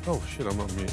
Oh shit, I'm on mute.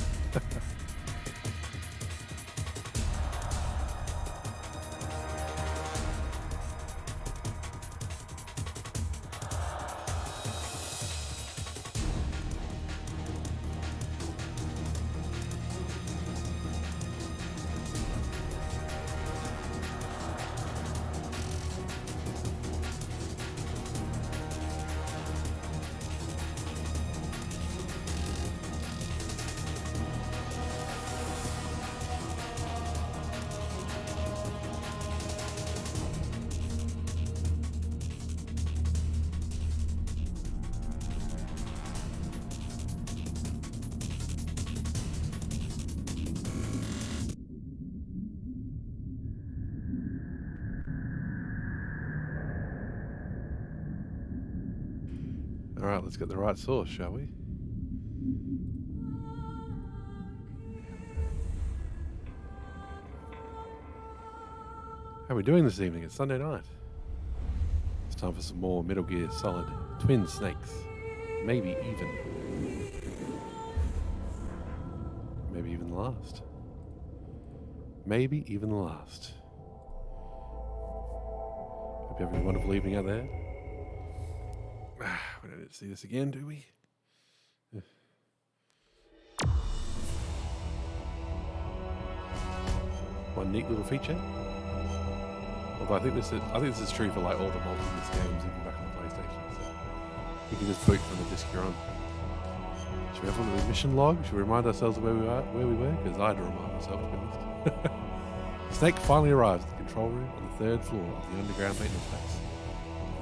Alright, let's get the right source, shall we? How are we doing this evening? It's Sunday night. It's time for some more Metal Gear Solid Twin Snakes. Maybe even the last. Maybe even the last. Hope you're having a wonderful evening out there. We don't need to see this again, do we? One neat little feature. Although I think this is true for like all the multi-disc games, even back on the PlayStation. So you can just boot from the disc you're on. Should we have one of the mission log? Should we remind ourselves of where we were? Because I had to remind myself, to be honest. Snake finally arrives at the control room on the 3rd floor of the underground maintenance base.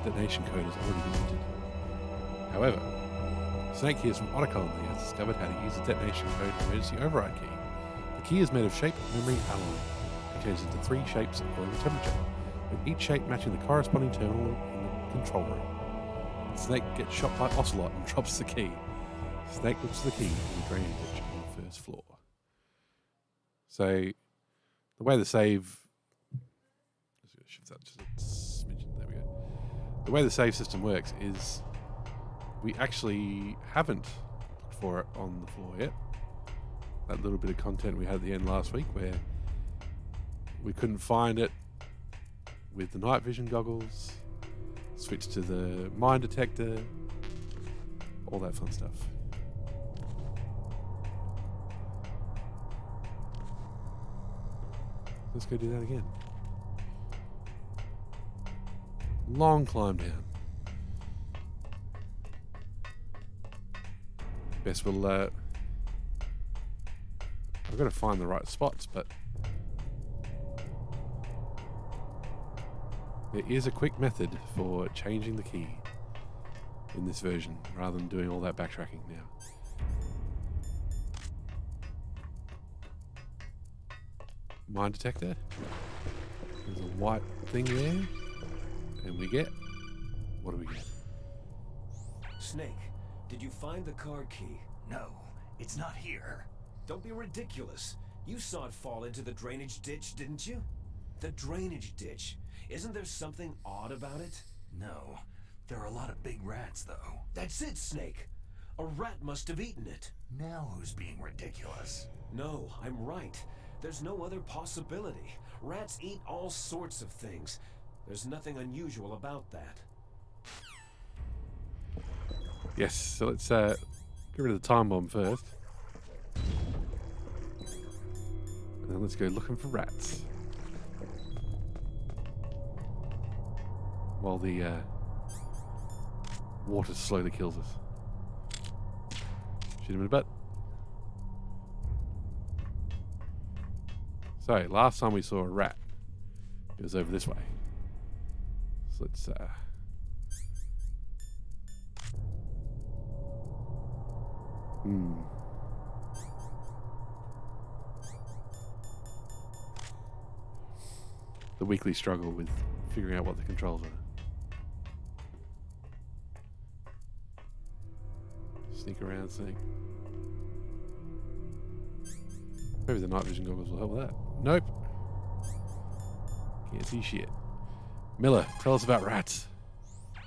The detonation code has already been entered. However, Snake hears from Otacon that he has discovered how to use the detonation code emergency override key. The key is made of shape memory alloy and changes into 3 shapes according to temperature, with each shape matching the corresponding terminal in the control room. Snake gets shot by Ocelot and drops the key. Snake looks for the key in the drainage ditch on the 1st floor. So, the way the save... Let's shift that just a smidgen. There we go. The way the save system works is we actually haven't looked for it on the floor yet. That little bit of content we had at the end last week where we couldn't find it with the night vision goggles, switched to the mine detector, all that fun stuff. Let's go do that again. Long climb down. Best we'll I've got to find the right spots, but there is a quick method for changing the key in this version rather than doing all that backtracking now. Mine detector. There's a white thing there. And we get... What do we get? Snake, did you find the card key? No, it's not here. Don't be ridiculous. You saw it fall into the drainage ditch, didn't you? The drainage ditch. Isn't there something odd about it? No, there are a lot of big rats, though. That's it, Snake. A rat must have eaten it. Now who's being ridiculous? No, I'm right. There's no other possibility. Rats eat all sorts of things. There's nothing unusual about that. Yes, so let's get rid of the time bomb first. And then let's go looking for rats. While the water slowly kills us. Shoot him in the butt. So, last time we saw a rat, it was over this way. So let's the weekly struggle with figuring out what the controls are. Sneak around, sneak. Maybe the night vision goggles will help with that. Nope. Can't see shit. Miller, tell us about rats.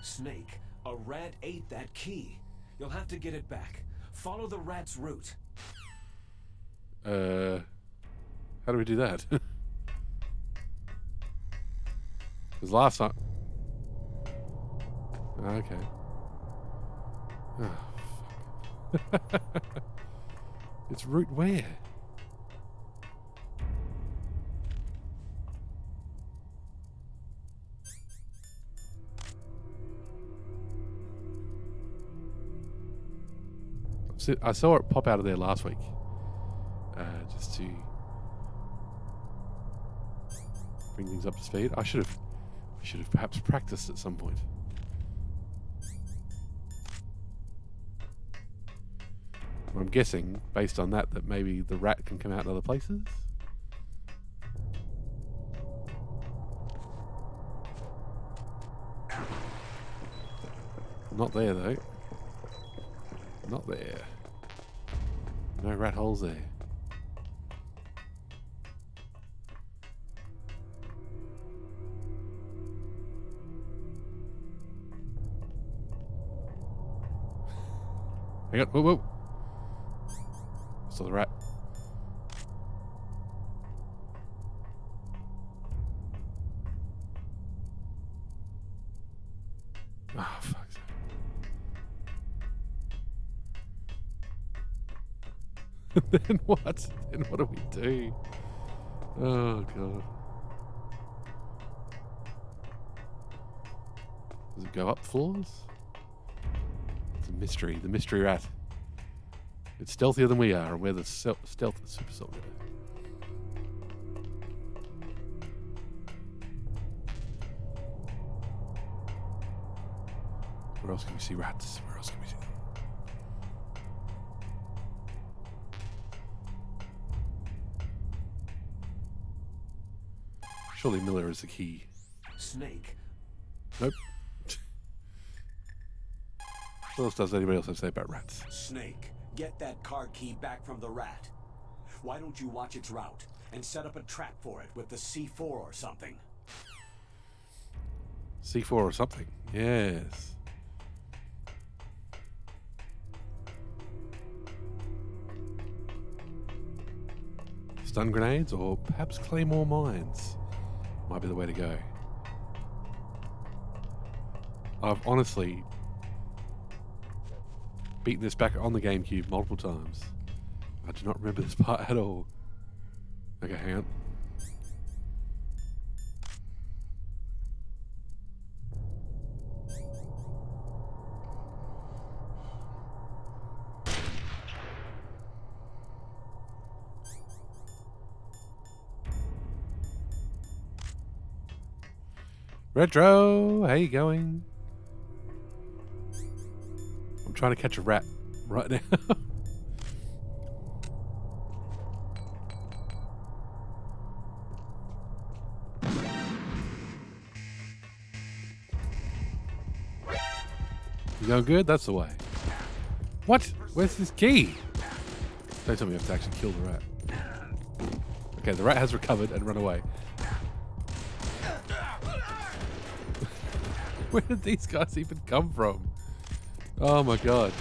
Snake, a rat ate that key. You'll have to get it back. Follow the rat's route. How do we do that? Because last time... Okay. Oh, fuck. It's route where? I saw it pop out of there last week. Just to bring things up to speed. I should have perhaps practiced at some point. I'm guessing, based on that maybe the rat can come out in other places. Not there, though. Not there. No rat holes there. Hang on. Whoa, whoa. Still the rat. Oh, fuck. Then what? Then what do we do? Oh, God. Does it go up floors? It's a mystery. The mystery rat. It's stealthier than we are, and we're the stealth super soldier. Where else can we see rats? Where else can we see them? Surely Miller is the key. Snake. Nope. What else does anybody else have to say about rats? Snake, get that car key back from the rat. Why don't you watch its route and set up a trap for it with the C4 or something? C4 or something. Yes. Stun grenades or perhaps claymore mines might be the way to go. I've honestly beaten this back on the GameCube multiple times. I do not remember this part at all. Okay, hang on. Retro, how you going? I'm trying to catch a rat right now. You going good? That's the way. What? Where's this key? Don't tell me you have to actually kill the rat. Okay, the rat has recovered and run away. Where did these guys even come from? Oh my god.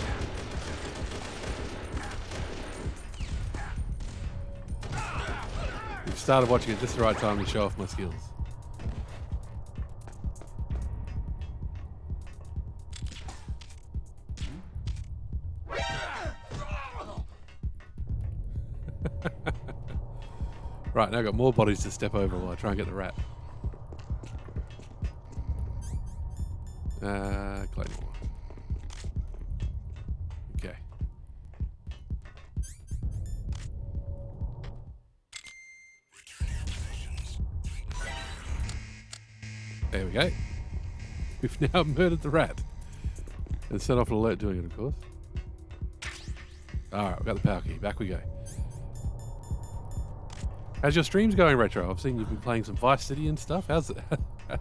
We've started watching it just the right time to show off my skills. Right, now I've got more bodies to step over while I try and get the rat. Claymore. Okay. There we go. We've now murdered the rat. And set off an alert doing it, of course. Alright, we've got the power key. Back we go. How's your streams going, Retro? I've seen you've been playing some Vice City and stuff. How's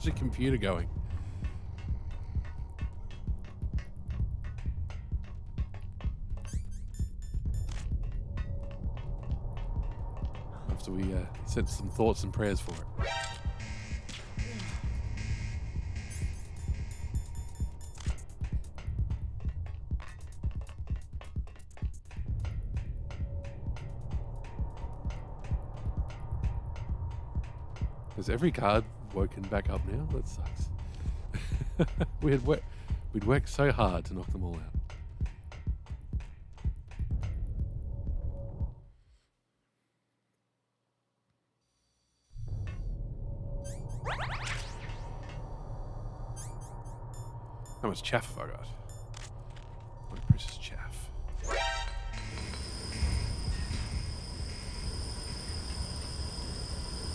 your computer going? After we sent some thoughts and prayers for it. Is every card woken back up now? That sucks. We'd worked so hard to knock them all out. How much chaff have I got? My precious chaff.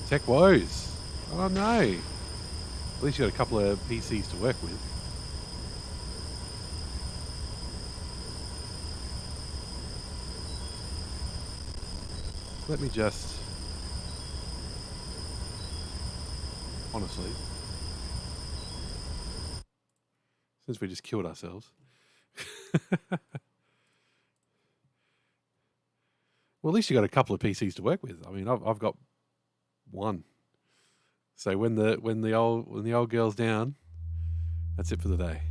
Tech woes. Oh no. At least you got a couple of PCs to work with. Let me just... Honestly... Since we just killed ourselves. Well, at least you got a couple of PCs to work with. I mean, I've got one. So when the old girl's down, that's it for the day.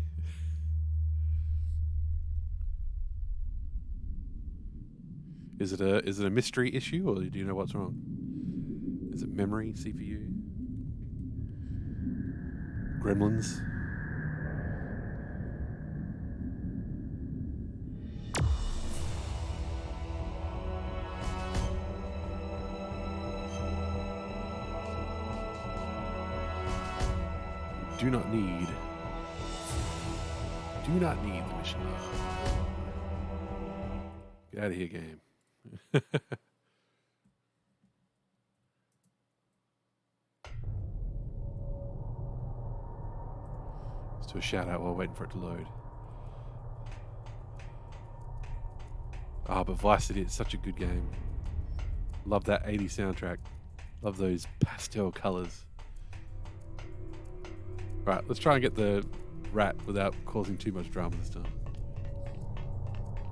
Is it a mystery issue, or do you know what's wrong? Is it memory, CPU, gremlins? Do not need the mission log. Get out of here, game. Let's do a shout out while waiting for it to load. But Vice City is such a good game. Love that 80s soundtrack. Love those pastel colors. Right, let's try and get the rat without causing too much drama this time.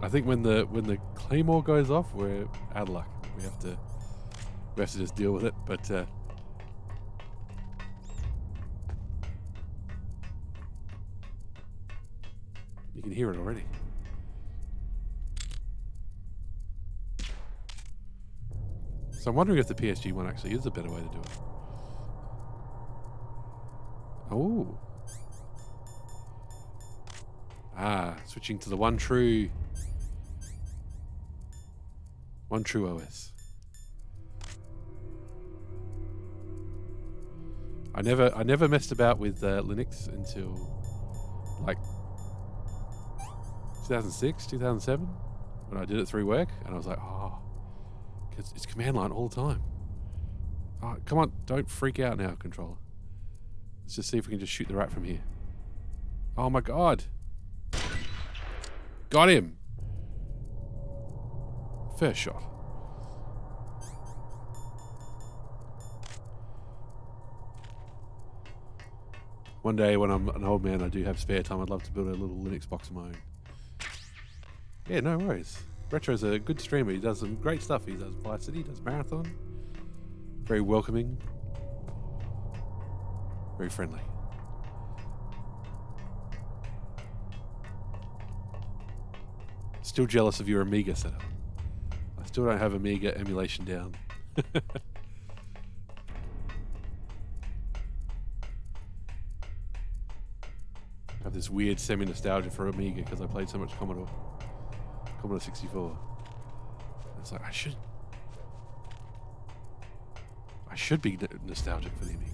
I think when the claymore goes off, we're out of luck. We have to just deal with it. But you can hear it already. So I'm wondering if the PSG one actually is a better way to do it. Oh. Switching to the one true OS. I never messed about with Linux until like 2006, 2007, when I did it through work, and I was like, oh, it's command line all the time. Oh, come on, don't freak out now, controller. Let's just see if we can just shoot the rat from here. Oh my god. Got him. First shot. One day when I'm an old man, I do have spare time, I'd love to build a little Linux box of my own. Yeah, no worries. Retro's a good streamer. He does some great stuff. He does Vice City, he does Marathon. Very welcoming. Very friendly. Still jealous of your Amiga setup. I still don't have Amiga emulation down. I have this weird semi-nostalgia for Amiga because I played so much Commodore 64. It's like I should be nostalgic for the Amiga.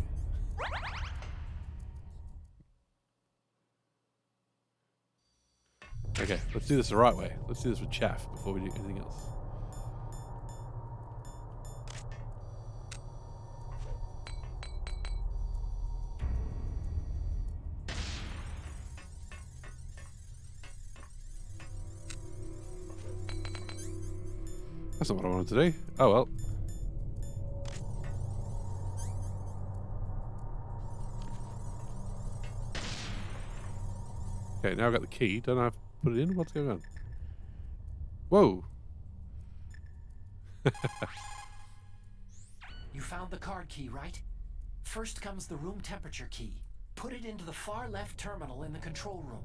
Okay, let's do this the right way. Let's do this with chaff before we do anything else. That's not what I wanted to do. Oh well. Okay, now I've got the key. Don't I have to put it in? What's going on? Whoa. You found the card key, right? First comes the room temperature key. Put it into the far left terminal in the control room.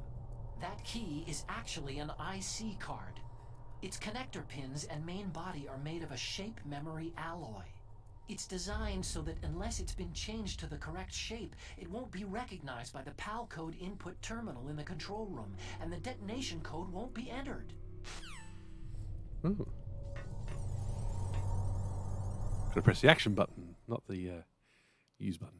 That key is actually an IC card. Its connector pins and main body are made of a shape memory alloy. It's designed so that unless it's been changed to the correct shape, it won't be recognized by the PAL code input terminal in the control room, and the detonation code won't be entered. Ooh. Gotta press the action button, not the use button.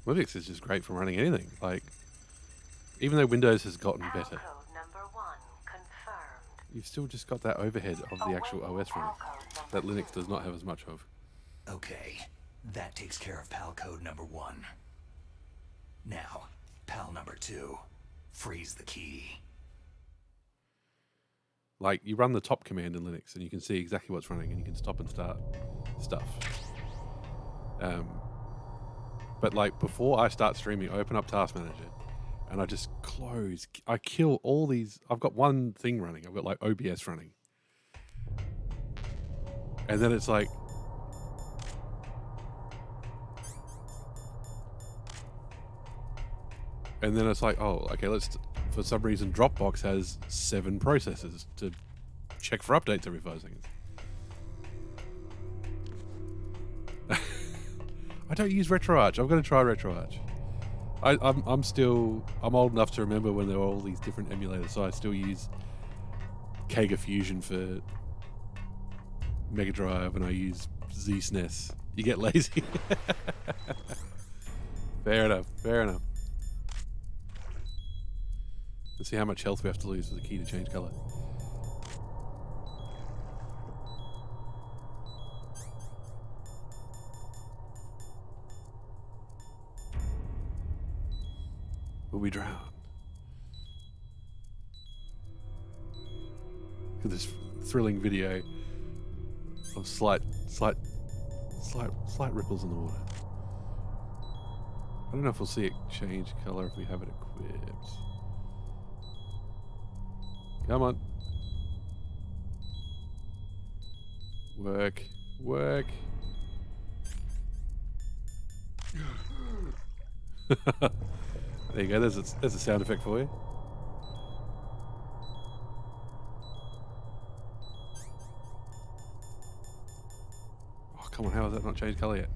Linux is just great for running anything. Like, even though Windows has gotten better, Code number 1 confirmed. you've still just got that overhead of the actual OS running that Linux does not have as much of. Okay, that takes care of PAL code number 1. Now, PAL number 2. Freeze the key. Like, you run the top command in Linux and you can see exactly what's running and you can stop and start stuff. But like, before I start streaming, I open up Task Manager and I just close. I kill all these. I've got one thing running. I've got like OBS running. And then it's like, oh, okay, for some reason, Dropbox has 7 processes to check for updates every 5 seconds. I don't use RetroArch. I'm going to try RetroArch. I'm old enough to remember when there were all these different emulators, so I still use Kega Fusion for Mega Drive, and I use ZSNES. You get lazy. Fair enough. Let's see how much health we have to lose for the key to change color. Will we drown? Look at this thrilling video of slight ripples in the water. I don't know if we'll see it change color if we have it equipped. Come on. Work. There you go, there's a sound effect for you. Oh, come on, how has that not changed colour yet?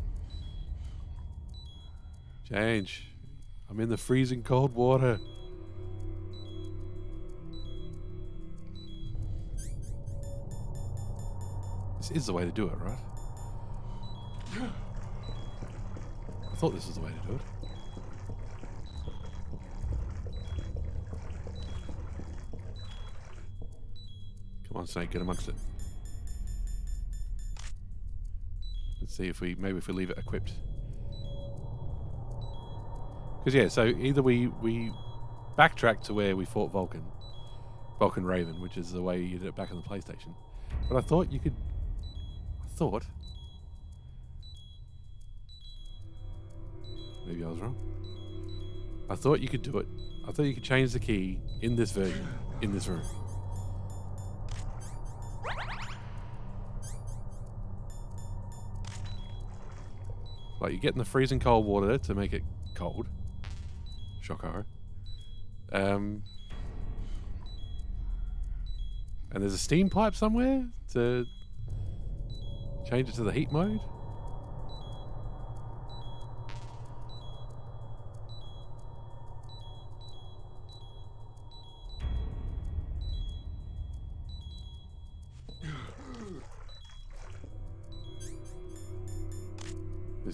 Change. I'm in the freezing cold water. This is the way to do it, right? I thought this was the way to do it. Come on, Snake, get amongst it. Let's see if maybe if we leave it equipped. Because yeah, so either we backtrack to where we fought Vulcan Raven, which is the way you did it back on the PlayStation. But I thought you could. Maybe I was wrong. I thought you could do it. I thought you could change the key in this version, in this room. Like, you get in the freezing cold water to make it cold. Shock horror. And there's a steam pipe somewhere to change it to the heat mode.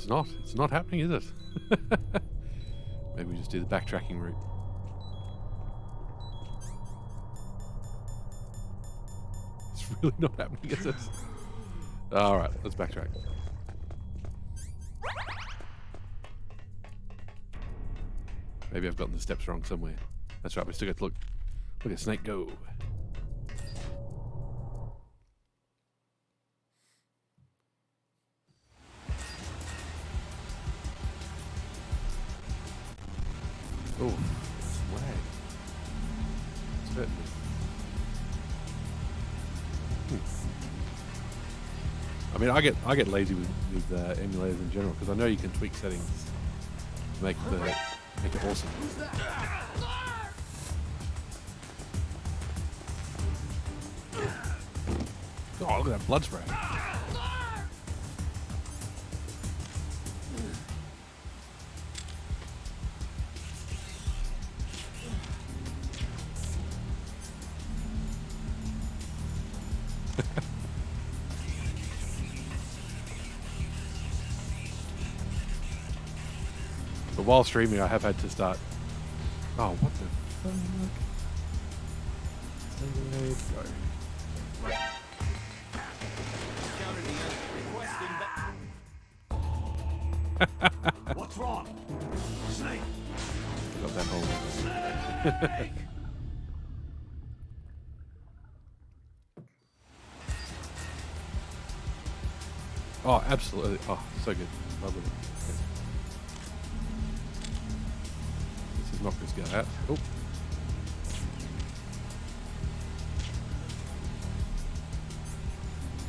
It's not happening, is it? Maybe we just do the backtracking route. It's really not happening, is it? Alright, let's backtrack. Maybe I've gotten the steps wrong somewhere. That's right, we still got to look at Snake go. Oh, swag. Certainly. I mean, I get lazy with emulators in general because I know you can tweak settings to make it awesome. Oh, look at that blood spray. But while streaming, I have had to start. Oh, what the fuck? Go. What's wrong? Snake. Got that hole. Snake. Oh, absolutely. Oh, so good. Lovely. This is knock this guy out. Oh.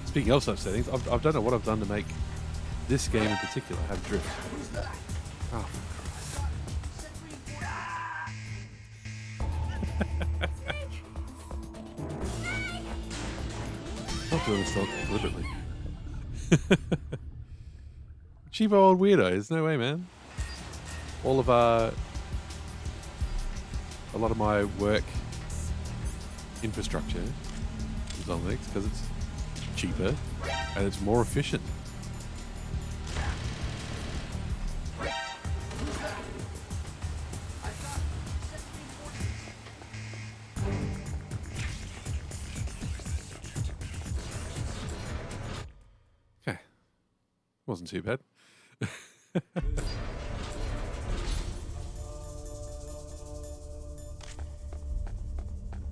Speaking of such settings, I don't know what I've done to make this game in particular have drift. Oh, not doing this deliberately. Cheapo old weirdos. No way, man. All of a lot of my work infrastructure is on Linux because it's cheaper and it's more efficient. Okay. Wasn't too bad.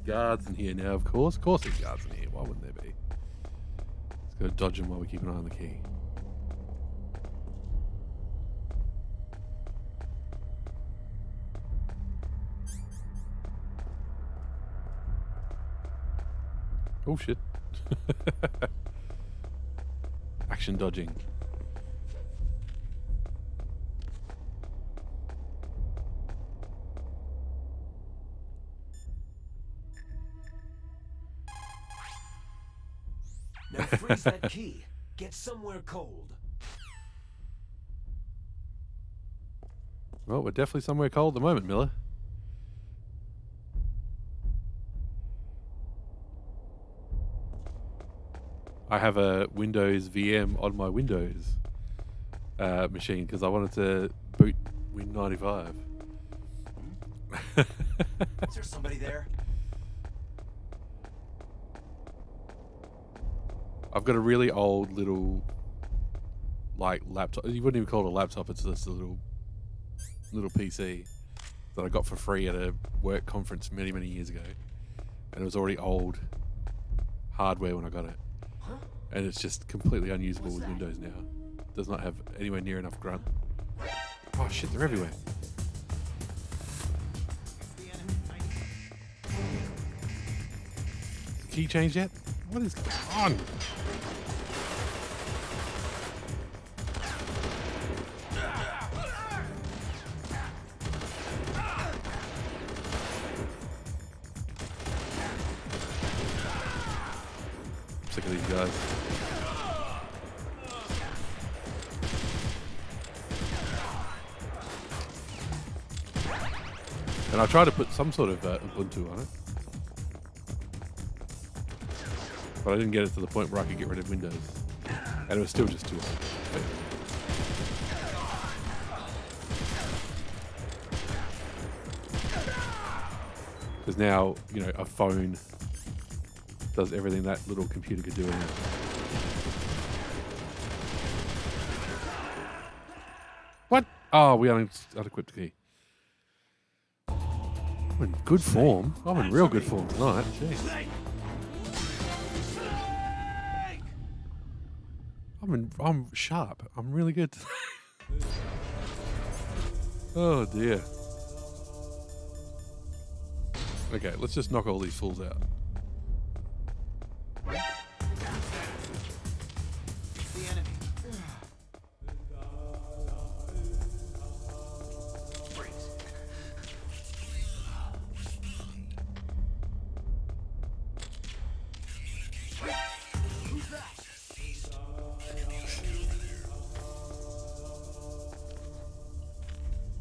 Guards in here now, of course. Of course there's guards in here. Why wouldn't there be? Let's go dodge them while we keep an eye on the key. Oh shit. Action dodging. Now freeze that key. Get somewhere cold. Well, we're definitely somewhere cold at the moment, Miller. I have a Windows VM on my Windows machine because I wanted to boot Win95. Is there somebody there? I've got a really old little, like, laptop. You wouldn't even call it a laptop. It's just a little PC that I got for free at a work conference many, many years ago. And it was already old hardware when I got it. And it's just completely unusable with Windows now. Does not have anywhere near enough grunt. Oh shit, they're everywhere. The key changed yet? What is going on? I'm sick of these guys. And I tried to put some sort of Ubuntu on it. But I didn't get it to the point where I could get rid of Windows. And it was still just too hard. Because now, you know, a phone does everything that little computer could do in it. What? Oh, we unequipped the key. I'm in good form. I'm in real good form tonight. Jeez. I'm sharp. I'm really good. Oh dear. Okay, let's just knock all these fools out.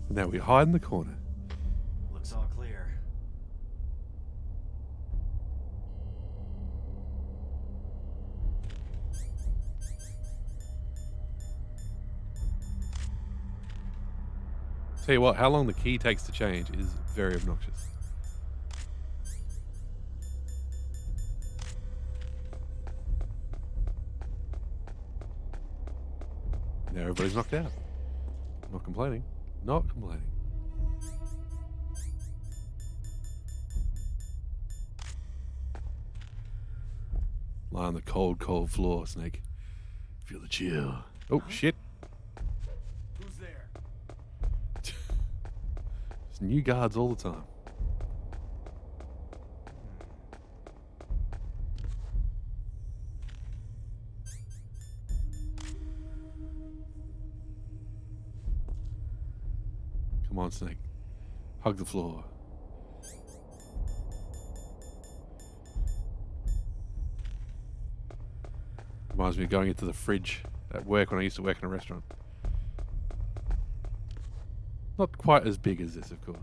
And now we hide in the corner. Looks all clear. Tell you what, how long the key takes to change is very obnoxious. Now everybody's knocked out. Not complaining. Not complaining. Lie on the cold, cold floor, Snake. Feel the chill. Oh, shit. Who's there? There's new guards all the time. Come on, Snake. Hug the floor. Reminds me of going into the fridge at work when I used to work in a restaurant. Not quite as big as this, of course.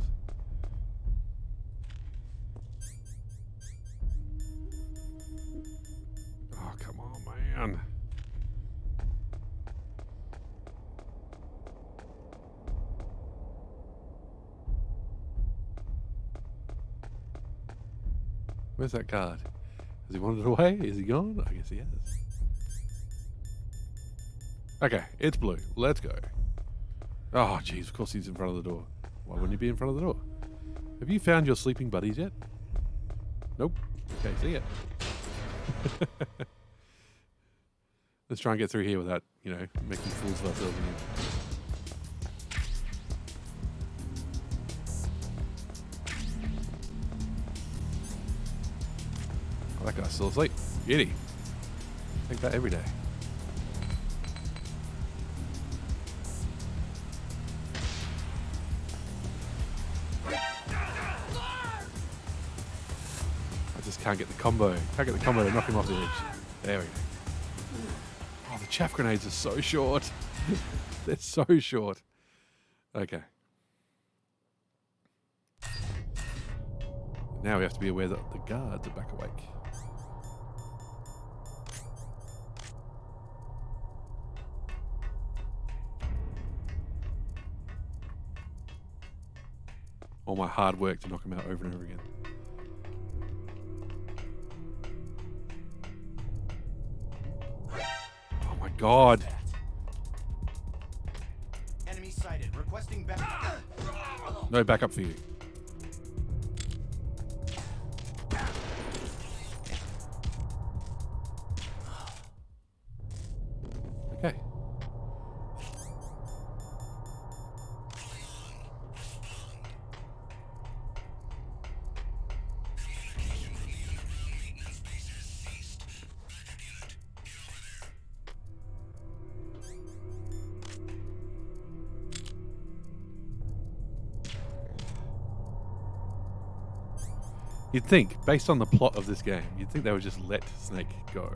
Oh, come on, man. Where's that guard? Has he wandered away? Is he gone? I guess he has. Okay, it's blue. Let's go. Oh, jeez, of course he's in front of the door. Why wouldn't he be in front of the door? Have you found your sleeping buddies yet? Nope. Okay, see ya. Let's try and get through here without, making fools of ourselves again. Oh, that guy's still asleep. Beauty. Take that every day. I just can't get the combo. Can't get the combo to knock him off the edge. There we go. Oh, the chaff grenades are so short. They're so short. Okay. Now we have to be aware that the guards are back awake. All my hard work to knock him out over and over again. Oh my god. Enemy sighted. Requesting back. No backup for you. Okay. You'd think, based on the plot of this game, you'd think they would just let Snake go.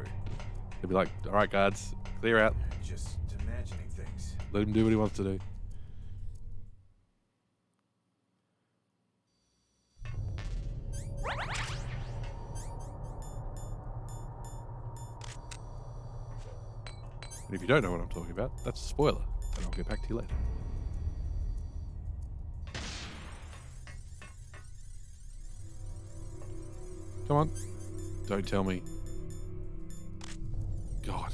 They'd be like, alright guards, clear out. Just imagining things. Let him do what he wants to do. And if you don't know what I'm talking about, that's a spoiler, and I'll get back to you later. Come on. Don't tell me. God.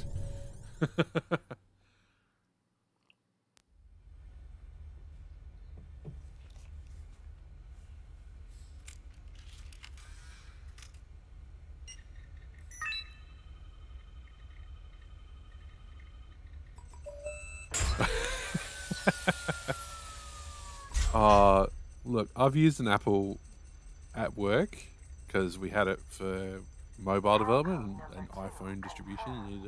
Look, I've used an Apple at work because we had it for mobile development and iPhone distribution.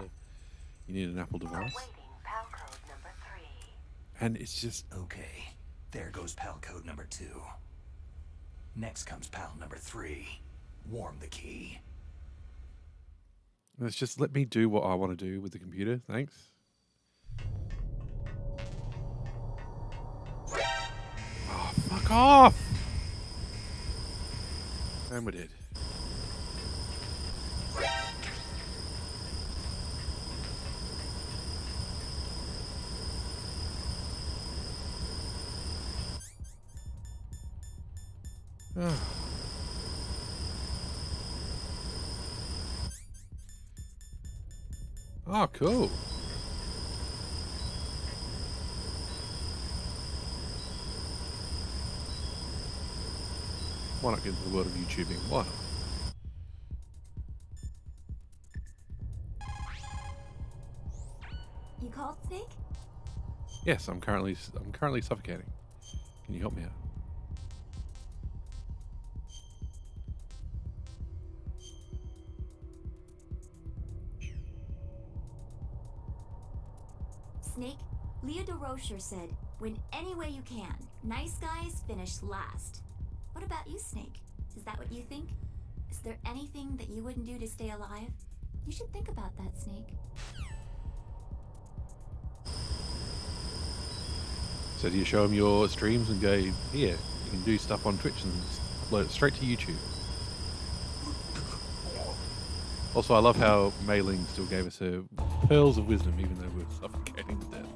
You need an Apple device. Awaiting PAL code number 3. And it's just... Okay, there goes PAL code number 2. Next comes PAL number 3. Warm the key. It's just let me do what I want to do with the computer. Thanks. Fuck off! And we're dead. Oh, cool. Why not get into the world of YouTubing? Why not? You called, Snake? Yes, I'm currently suffocating. Can you help me out? Snake, Leah DeRocher said, win any way you can. Nice guys finish last. What about you, Snake? Is that what you think? Is there anything that you wouldn't do to stay alive? You should think about that, Snake. So do you show them your streams and go, here, you can do stuff on Twitch and upload it straight to YouTube? Also, I love how Mei Ling still gave us her pearls of wisdom even though we're suffocating to death.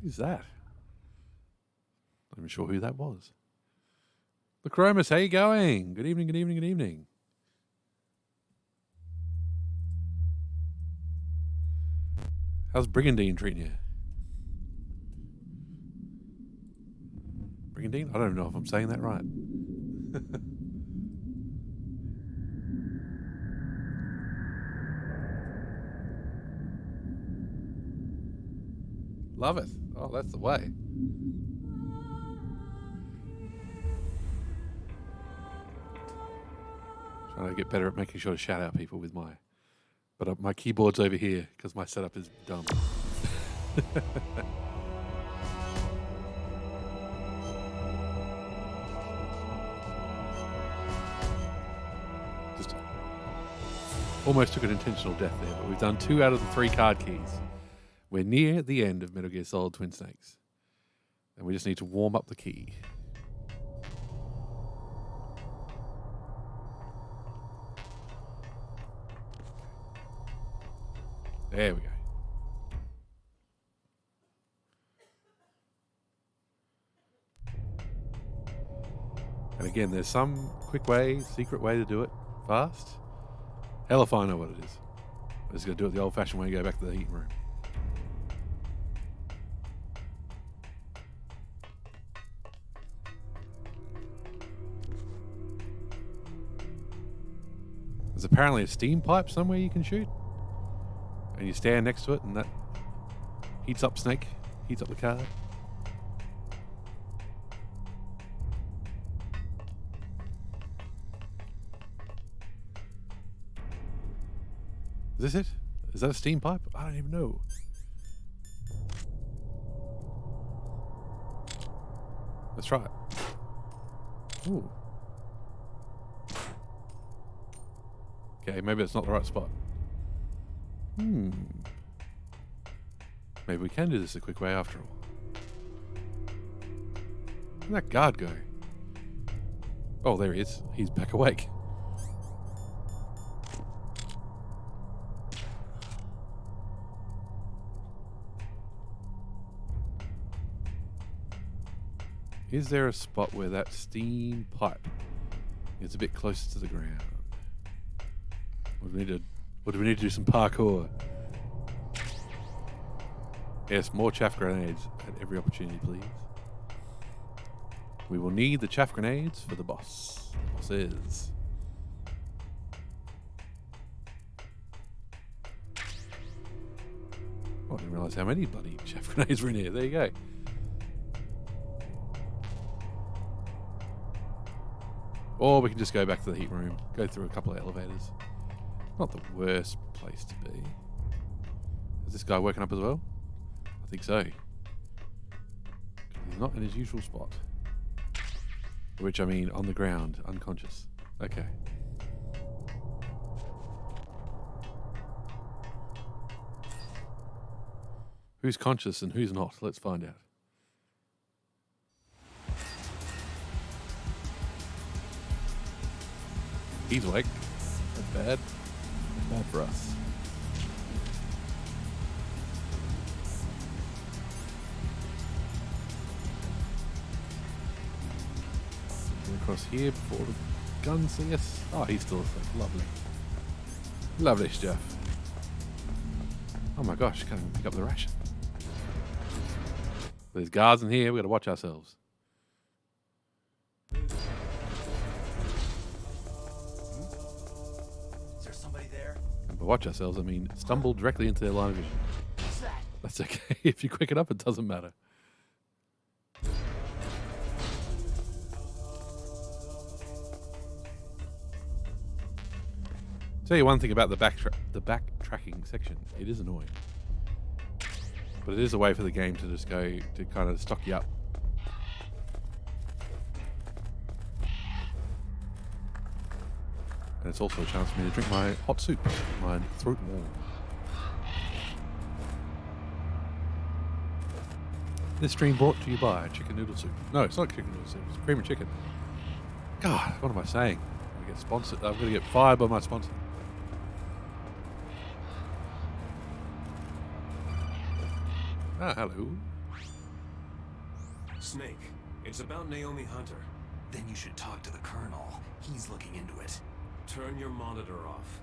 Who's that? Not even sure who that was. The Chromus, how you going? Good evening, good evening, good evening. How's Brigandine treating you? Brigandine? I don't even know if I'm saying that right. Love it. Oh, that's the way. Trying to get better at making sure to shout out people with my... But my keyboard's over here because my setup is dumb. Just almost took an intentional death there, but we've done 2 out of the 3 card keys. We're near the end of Metal Gear Solid Twin Snakes. And we just need to warm up the key. There we go. And again, there's some quick way, secret way to do it fast. Hell if I know what it is. I'm just going to do it the old-fashioned way and go back to the heating room. There's apparently a steam pipe somewhere you can shoot. And you stand next to it and that heats up Snake, heats up the card. Is this it? Is that a steam pipe? I don't even know. Let's try it. Ooh. Okay, maybe it's not the right spot. Maybe we can do this a quick way after all. Where'd that guard go? Oh, there he is. He's back awake. Is there a spot where that steam pipe is a bit closer to the ground? Or do we need to do some parkour? Yes, more chaff grenades at every opportunity, please. We will need the chaff grenades for the boss. The boss is. Oh, I didn't realise how many bloody chaff grenades were in here. There you go. Or we can just go back to the heat room, go through a couple of elevators. Not the worst place to be. Is this guy woken up as well? I think so. He's not in his usual spot. Which I mean on the ground, unconscious. Okay. Who's conscious and who's not? Let's find out. He's awake. That's bad. That's bad for us. Get across here before the guns see us. Oh, he's still asleep. Lovely. Lovely stuff. Oh my gosh, can't even pick up the ration. There's guards in here. We've got to watch ourselves. Is there somebody there? And by watch ourselves, I mean stumble directly into their line of vision. What's that? That's okay. If you quick it up, it doesn't matter. Tell you one thing about the backtracking section. It is annoying. But it is a way for the game to just go to kind of stock you up. And it's also a chance for me to drink my hot soup, my throat warm. This stream brought to you by chicken noodle soup. No, it's not chicken noodle soup, it's cream and chicken. God, what am I saying? I'm going to get sponsored. I'm going to get fired by my sponsor. Ah, hello. Snake, it's about Naomi Hunter. Then you should talk to the Colonel. He's looking into it. Turn your monitor off.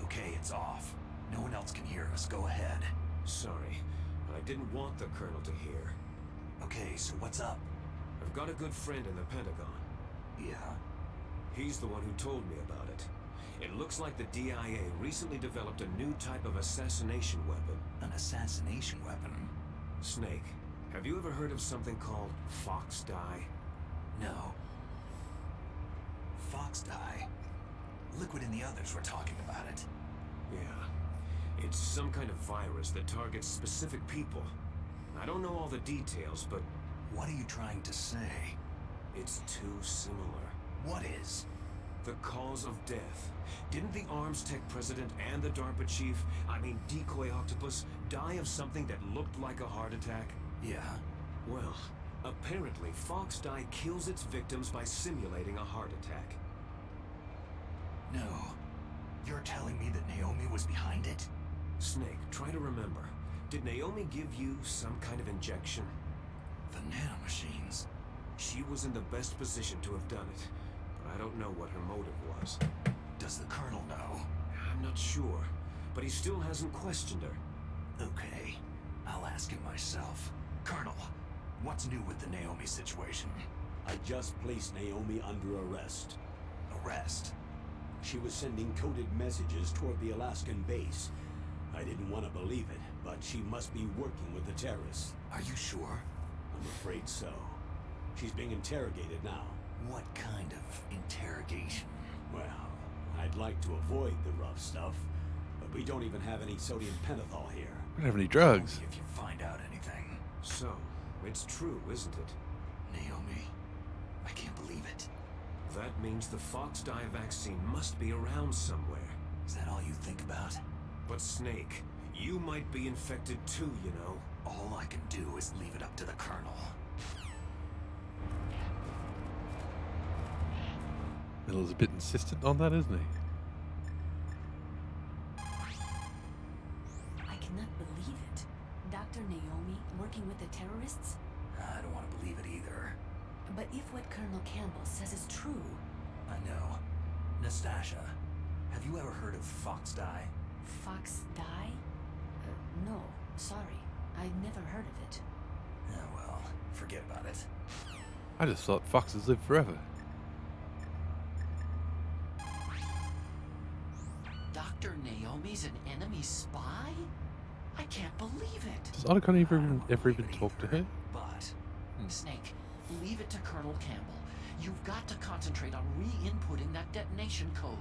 Okay, it's off. No one else can hear us. Go ahead. Sorry, but I didn't want the Colonel to hear. Okay, so what's up? I've got a good friend in the Pentagon. Yeah? He's the one who told me about it. It looks like the DIA recently developed a new type of assassination weapon. An assassination weapon? Snake, have you ever heard of something called fox dye? No. Fox dye? Liquid and the others were talking about it. Yeah. It's some kind of virus that targets specific people. I don't know all the details, but What are you trying to say? it's too similar. What is? The cause of death. Didn't the Arms Tech president and the DARPA chief, Decoy Octopus, die of something that looked like a heart attack? Yeah. Well, apparently fox dye kills its victims by simulating a heart attack. No. You're telling me that Naomi was behind it? Snake, try to remember. Did Naomi give you some kind of injection? The nanomachines. She was in the best position to have done it, but I don't know what her motive was. Does the Colonel know? I'm not sure, but he still hasn't questioned her. Okay. I'll ask him myself. Colonel, what's new with the Naomi situation? I just placed Naomi under arrest. Arrest? She was sending coded messages toward the Alaskan base. I didn't want to believe it, but she must be working with the terrorists. Are you sure? I'm afraid so. She's being interrogated now. What kind of interrogation? Well, I'd like to avoid the rough stuff, but we don't even have any sodium pentothal here. We don't have any drugs. Only if you find out anything. So, it's true, isn't it? Naomi, I can't believe it. That means the fox dye vaccine must be around somewhere. Is that all you think about? But Snake, you might be infected too, you know. All I can do is leave it up to the Colonel. Miller's a bit insistent on that, isn't he? I cannot believe it. Dr. Naomi working with the terrorists? I don't want to believe it either. But if what Colonel Campbell says is true... I know. Nastasha, have you ever heard of fox dye? Fox dye? No, sorry. I've never heard of it. Oh well, forget about it. I just thought foxes live forever. Dr. Naomi's an enemy spy? I can't believe it. Does Otacon ever even talk to her? But Snake, leave it to Colonel Campbell. You've got to concentrate on re-inputting that detonation code.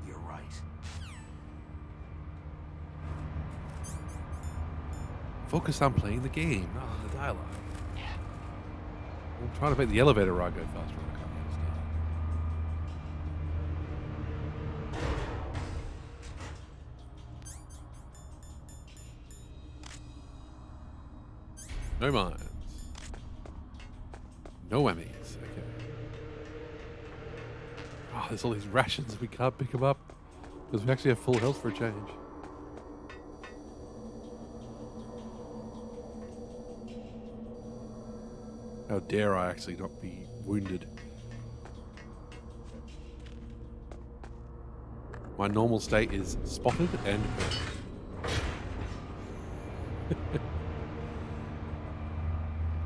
you're right. Focus on playing the game, not on the dialogue. I'm trying to make the elevator ride go faster. I can't understand. No mines. No whammies. Okay. Oh, there's all these rations. We can't pick them up because we actually have full health for a change. How dare I actually not be wounded? My normal state is spotted and hurt.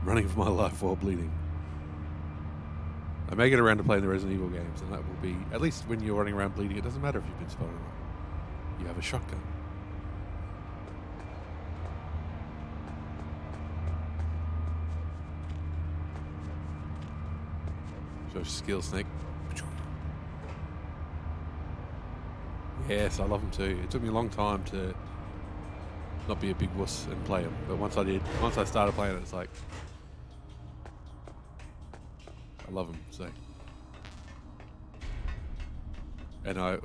Running for my life while bleeding. I may get around to playing the Resident Evil games, and that will be, at least when you're running around bleeding, it doesn't matter if you've been spotted or not. You have a shotgun. Show skill, Snake. Yes, I love them too. It took me a long time to not be a big wuss and play them, but once I did, once I started playing it, it's like I love them. So, and I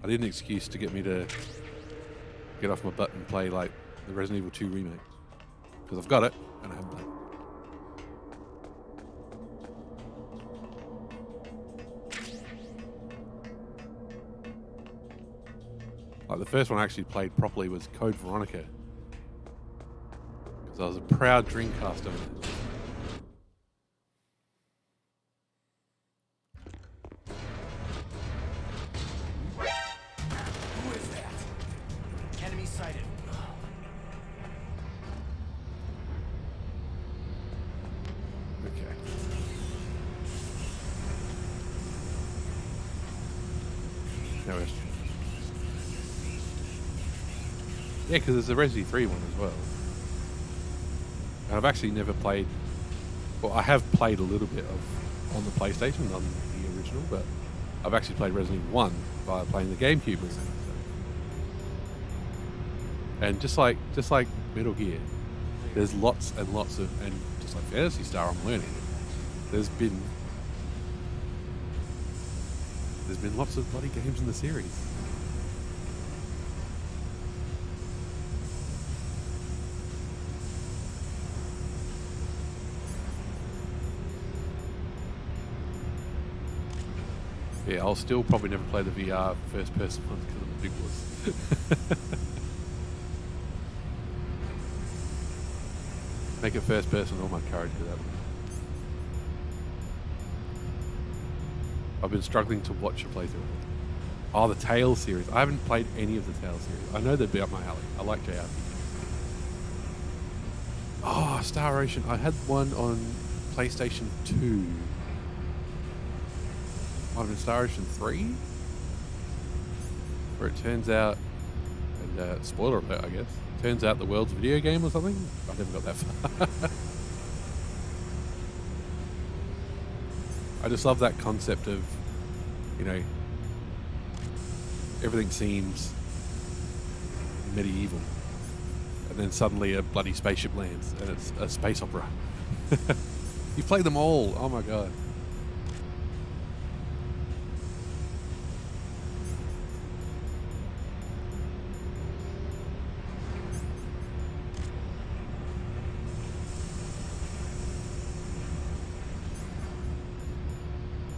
need an excuse to get me to get off my butt and play like the Resident Evil 2 remake because I've got it and I haven't played it. Like the first one I actually played properly was Code Veronica because I was a proud Dreamcast owner. Who is that? Enemy sighted. Okay. Now we're... Yeah, because there's a Resident 3 one as well. And I've actually never played... Well, I have played a little bit of on the PlayStation, on the original, but I've actually played Resident Evil 1 by playing the GameCube remake. And just like Metal Gear, there's lots and lots of... And just like Phantasy Star, I'm learning. There's been lots of bloody games in the series. Yeah, I'll still probably never play the VR first person one because I'm a big wuss. Make it first person, all my courage for that. I've been struggling to watch a playthrough. Oh, the Tales series. I haven't played any of the Tales series. I know they'd be up my alley. I like JRPG. Oh, Star Ocean. I had one on PlayStation 2. Might have been Star Ocean 3? Where it turns out, and spoiler alert, I guess, turns out the world's a video game or something? I never got that far. I just love that concept of, you know, everything seems medieval. And then suddenly a bloody spaceship lands and it's a space opera. You play them all, oh my god.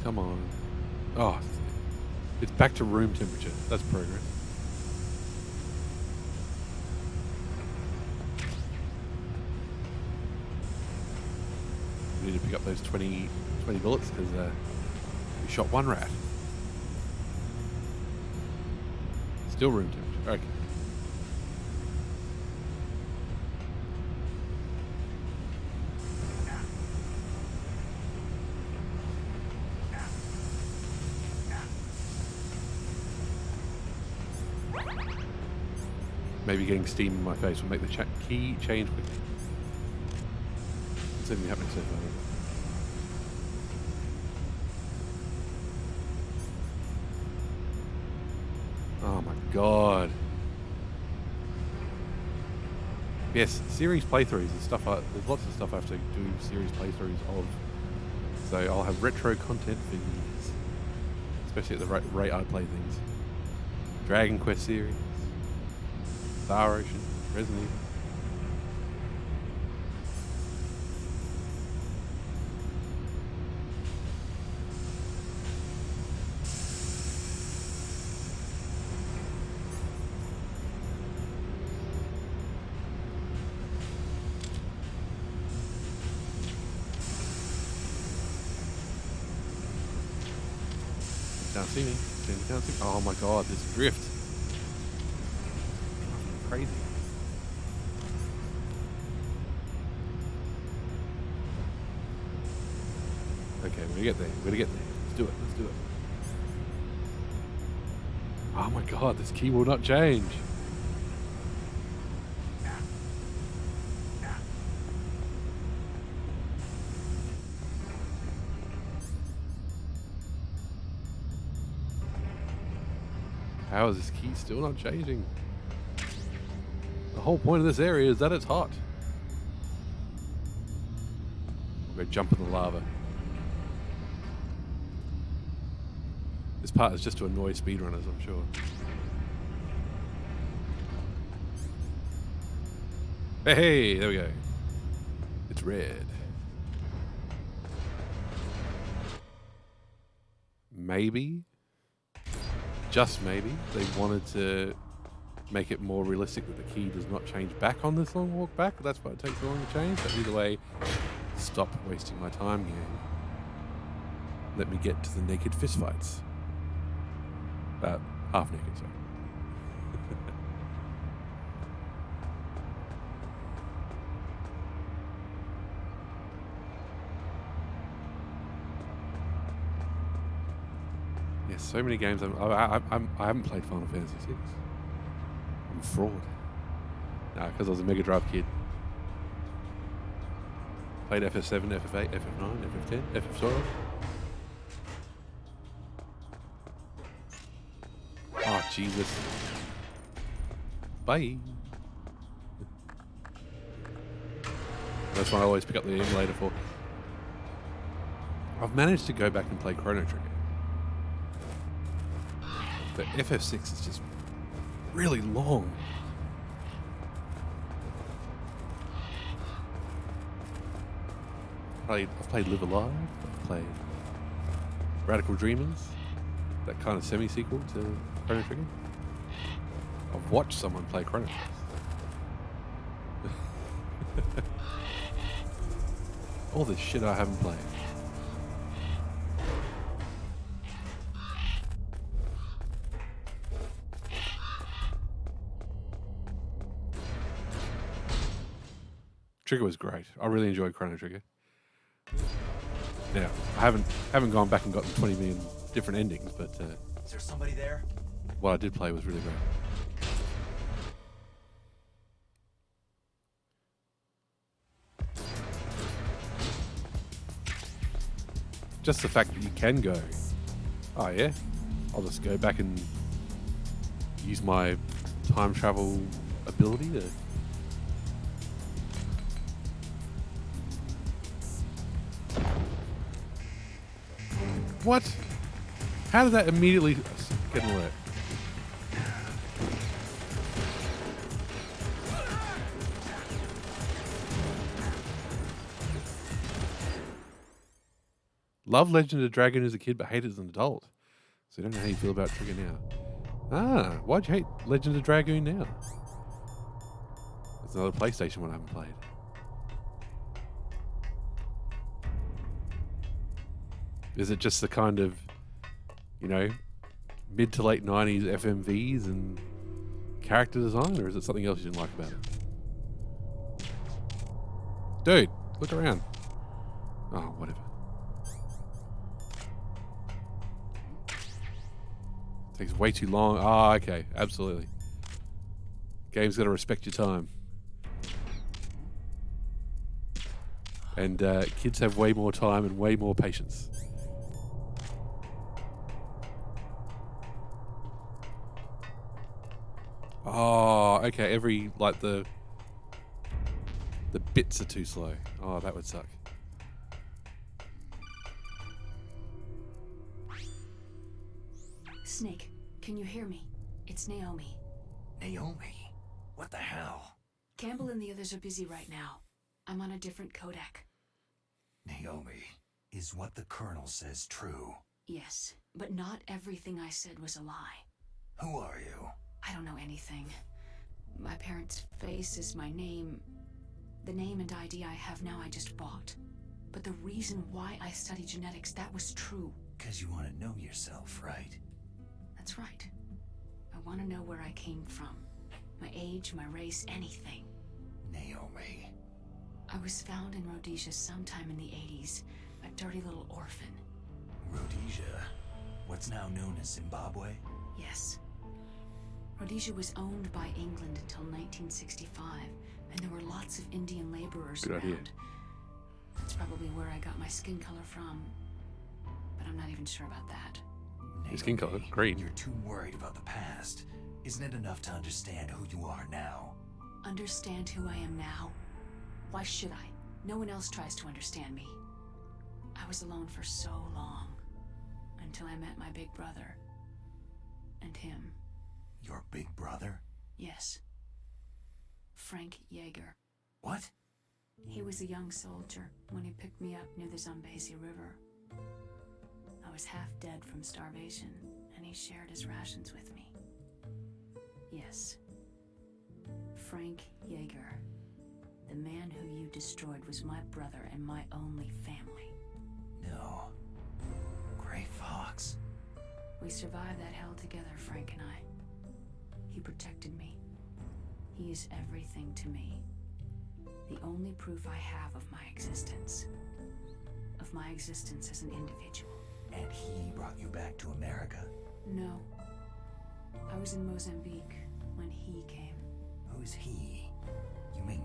Come on. Oh, it's back to room temperature. That's progress. We need to pick up those 20 bullets because we shot one rat. Still room temperature. Okay. Maybe getting steam in my face will make the key change quickly. It's only happening so far. Oh my god. Yes, series playthroughs and stuff. There's lots of stuff I have to do series playthroughs of. So I'll have retro content for years. Especially at the rate I play things. Dragon Quest series. Star Ocean, Resident Evil. Can't see me. Can't see. Oh my god, this drift. Crazy. Okay, we're gonna get there. We're gonna get there. Let's do it. Let's do it. Oh my god, this key will not change. How is this key still not changing? The whole point of this area is that it's hot. We'll go jump in the lava. This part is just to annoy speedrunners, I'm sure. Hey, there we go. It's red. Maybe, just maybe, they wanted to make it more realistic that the key does not change back on this long walk back. That's why it takes so long to change. But either way, stop wasting my time, game. Let me get to the naked fistfights. Half naked, sorry. Yeah, so many games. I haven't played Final Fantasy VI. I'm a fraud. Nah, because I was a Mega Drive kid. Played FF7, FF8, FF9, FF10, FF12. Oh, Jesus. Bye. That's one I always pick up the emulator for. I've managed to go back and play Chrono Trigger. But FF6 is just really long. I've played Live Alive. I've played Radical Dreamers. That kind of semi-sequel to Chrono Trigger. I've watched someone play Chrono Trigger. All this shit I haven't played. Trigger was great. I really enjoyed Chrono Trigger. Now, I haven't gone back and gotten 20 million different endings, but Is there somebody there? what I did play was really great. Just the fact that you can go, oh yeah, I'll just go back and use my time travel ability to... What? How did that immediately get an alert? Love Legend of Dragon as a kid, but hate it as an adult. So I don't know how you feel about Trigger now. Ah, why'd you hate Legend of Dragoon now? It's another PlayStation one I haven't played. Is it just the kind of, you know, mid to late 90s FMVs and character design, or is it something else you didn't like about it? Dude, look around. Oh, whatever. Takes way too long. Ah, okay, absolutely. Game's got to respect your time. And kids have way more time and way more patience. Oh, okay. Every, like, the bits are too slow. Oh, that would suck. Snake, can you hear me? It's Naomi. Naomi? What the hell? Campbell and the others are busy right now. I'm on a different codec. Naomi, is what the Colonel says true? Yes, but not everything I said was a lie. Who are you? I don't know anything. My parents' face is my name. The name and ID I have now I just bought. But the reason why I study genetics, that was true. 'Cause you want to know yourself, right? That's right. I want to know where I came from. My age, my race, anything. Naomi. I was found in Rhodesia sometime in the 80s, a dirty little orphan. Rhodesia? What's now known as Zimbabwe? Yes. Rhodesia was owned by England until 1965, and there were lots of Indian laborers Good around. idea. That's probably where I got my skin color from, but I'm not even sure about that. Your skin color, Naomi, green. You're too worried about the past. Isn't it enough to understand who you are now? Understand who I am now? Why should I? No one else tries to understand me. I was alone for so long, until I met my big brother. And him. Your big brother? Yes. Frank Yeager. What? He was a young soldier when he picked me up near the Zambezi River. I was half dead from starvation, and he shared his rations with me. Yes. Frank Yeager. The man who you destroyed was my brother and my only family. No. Gray Fox? We survived that hell together, Frank and I. He protected me. He is everything to me. The only proof I have of my existence. Of my existence as an individual. And he brought you back to America? No. I was in Mozambique when he came. Who's he? You mean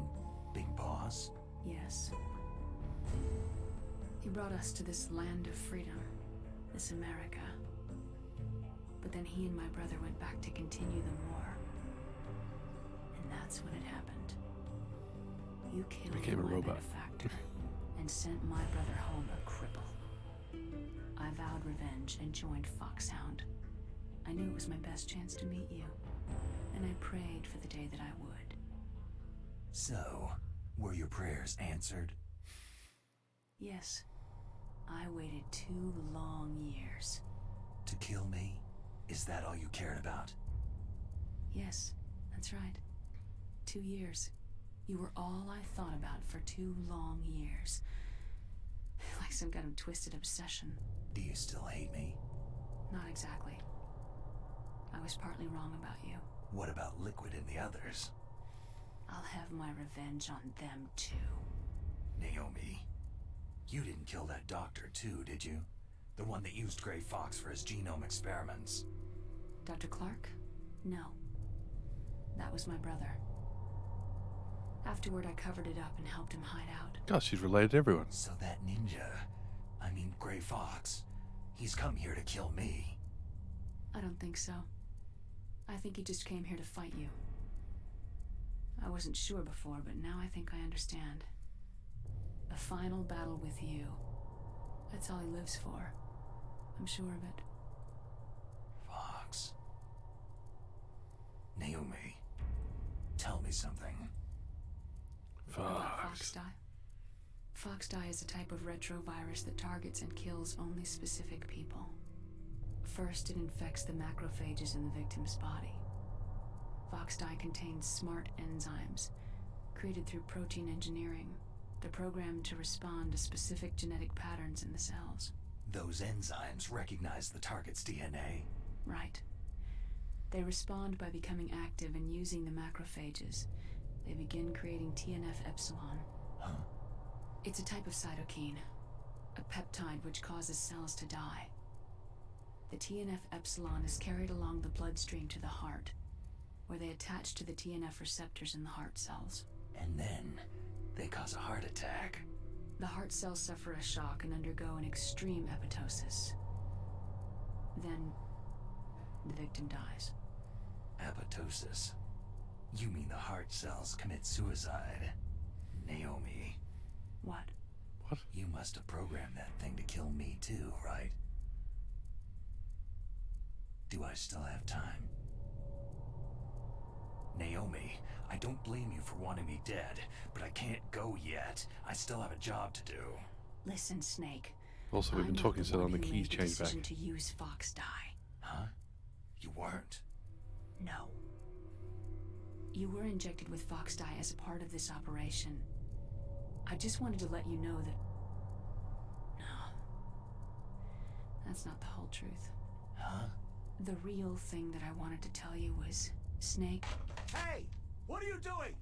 Big Boss? Yes. He brought us to this land of freedom, this America. But then he and my brother went back to continue the war. And that's when it happened. You killed Became a my robot. benefactor and sent my brother home a cripple. I vowed revenge and joined Foxhound. I knew it was my best chance to meet you, and I prayed for the day that I would. So, were your prayers answered? Yes. I waited 2 long years. To kill me? Is that all you cared about? Yes, that's right. 2 years. You were all I thought about for 2 long years. Like some kind of twisted obsession. Do you still hate me? Not exactly. I was partly wrong about you. What about Liquid and the others? I'll have my revenge on them too. Naomi, you didn't kill that doctor too, did you? The one that used Gray Fox for his genome experiments. Dr. Clark? No. That was my brother. Afterward, I covered it up and helped him hide out. God, she's related to everyone. So that ninja, I mean Gray Fox, he's come here to kill me. I don't think so. I think he just came here to fight you. I wasn't sure before, but now I think I understand. A final battle with you. That's all he lives for. I'm sure of it. Fox. Naomi, tell me something. Fox. Foxdie? Foxdie is a type of retrovirus that targets and kills only specific people. First, it infects the macrophages in the victim's body. Foxdie contains smart enzymes, created through protein engineering. They're programmed to respond to specific genetic patterns in the cells. Those enzymes recognize the target's DNA. Right. They respond by becoming active and using the macrophages. They begin creating TNF-epsilon. Huh? It's a type of cytokine, a peptide which causes cells to die. The TNF-epsilon is carried along the bloodstream to the heart, where they attach to the TNF receptors in the heart cells. And then they cause a heart attack. The heart cells suffer a shock and undergo an extreme apoptosis. Then, the victim dies. Apoptosis. You mean the heart cells commit suicide? Naomi, What? What? you must have programmed that thing to kill me too, right? Do I still have time? Naomi, I don't blame you for wanting me dead, but I can't go yet. I still have a job to do. Listen, Snake. Also, we've been I'm not talking so long, one the who keys made changed back. decision to use Foxdie. Huh? You weren't. No. You were injected with Foxdie as a part of this operation. I just wanted to let you know that... No. That's not the whole truth. Huh? The real thing that I wanted to tell you was, Snake, Hey! What are you doing?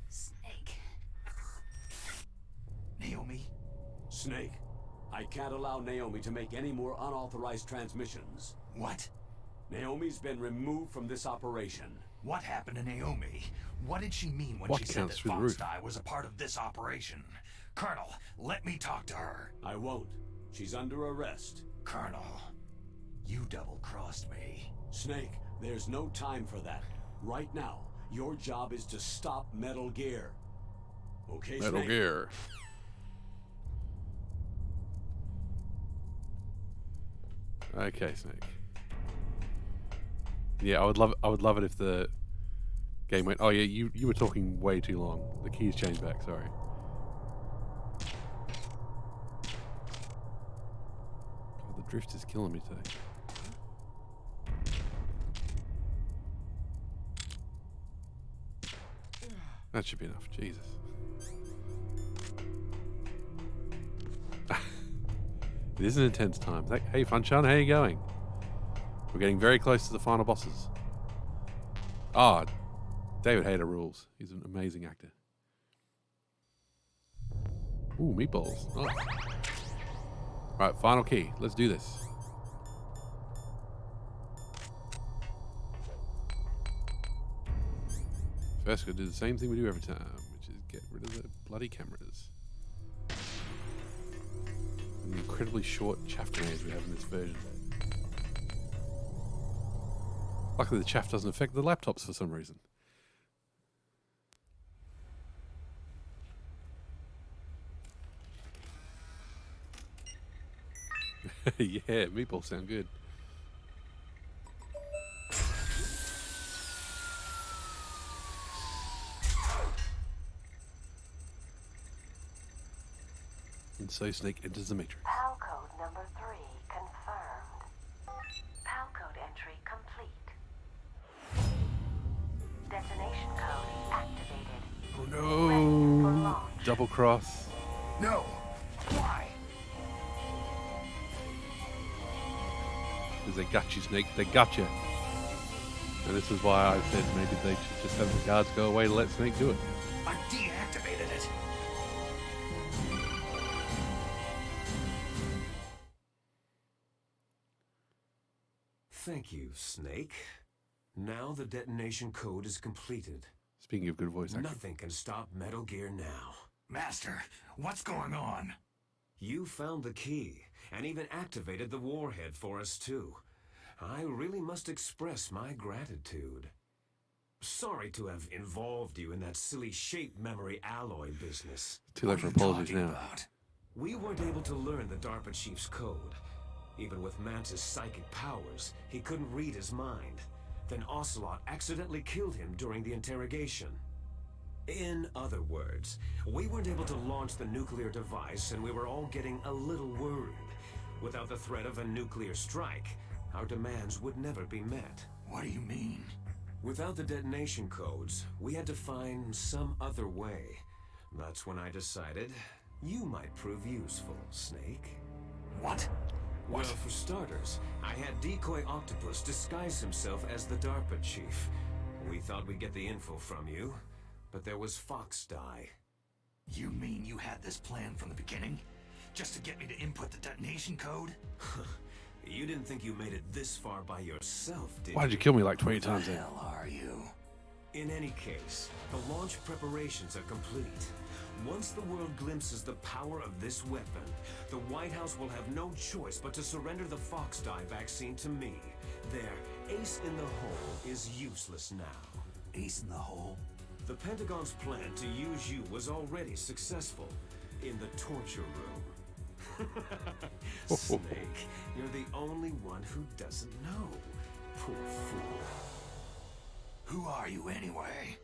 Snake. Naomi? Snake, I can't allow Naomi to make any more unauthorized transmissions. What? Naomi's been removed from this operation. What happened to Naomi? What did she mean when What she said counts that through the roof? Foxdie was a part of this operation? Colonel, let me talk to her. I won't. She's under arrest. Colonel, you double-crossed me. Snake, there's no time for that. Right now, your job is to stop Metal Gear. Okay, Metal Snake? Gear. Okay, Snake. Yeah, I would love it if the game went, oh yeah, you were talking way too long. The keys changed back, sorry. God, the drift is killing me today. That should be enough, Jesus. It is an intense time. Hey, Funchan, how you going? We're getting very close to the final bosses. Ah, David Hayter rules. He's an amazing actor. Ooh, meatballs. Oh. Right, final key. Let's do this. First, we're going to do the same thing we do every time, which is get rid of the bloody cameras. And the incredibly short chaff grenades we have in this version. Luckily, the chaff doesn't affect the laptops for some reason. Yeah, meatballs sound good. And so Snake enters the Matrix. PAL code number 3 confirmed. PAL code entry complete. Detonation code activated. Oh Ready for no! launch. Double cross. No! Why? Because they got you, Snake. They got you. And this is why I said maybe they should just have the guards go away to let Snake do it. I deactivated it. Thank you, Snake. Now the detonation code is completed. Speaking of good voice acting. Nothing can stop Metal Gear now. Master, what's going on? You found the key, and even activated the warhead for us too. I really must express my gratitude. Sorry to have involved you in that silly shape memory alloy business. Too late What for are you apologies talking now. about? We weren't able to learn the DARPA chief's code. Even with Mantis' psychic powers, he couldn't read his mind. Then Ocelot accidentally killed him during the interrogation. In other words, we weren't able to launch the nuclear device, and we were all getting a little worried. Without the threat of a nuclear strike, our demands would never be met. What do you mean? Without the detonation codes, we had to find some other way. That's when I decided you might prove useful, Snake. What? Well, for starters, I had Decoy Octopus disguise himself as the DARPA chief. We thought we'd get the info from you, but there was Foxdie. You mean you had this plan from the beginning? Just to get me to input the detonation code? You didn't think you made it this far by yourself, did Why did you? you kill me like 20 Who the times then? hell are you? In any case, the launch preparations are complete. Once the world glimpses the power of this weapon, the White House will have no choice but to surrender the Foxdie vaccine to me. Their ace in the hole is useless now. Ace in the hole? The Pentagon's plan to use you was already successful in the torture room. Snake, you're the only one who doesn't know. Poor fool. Who are you anyway?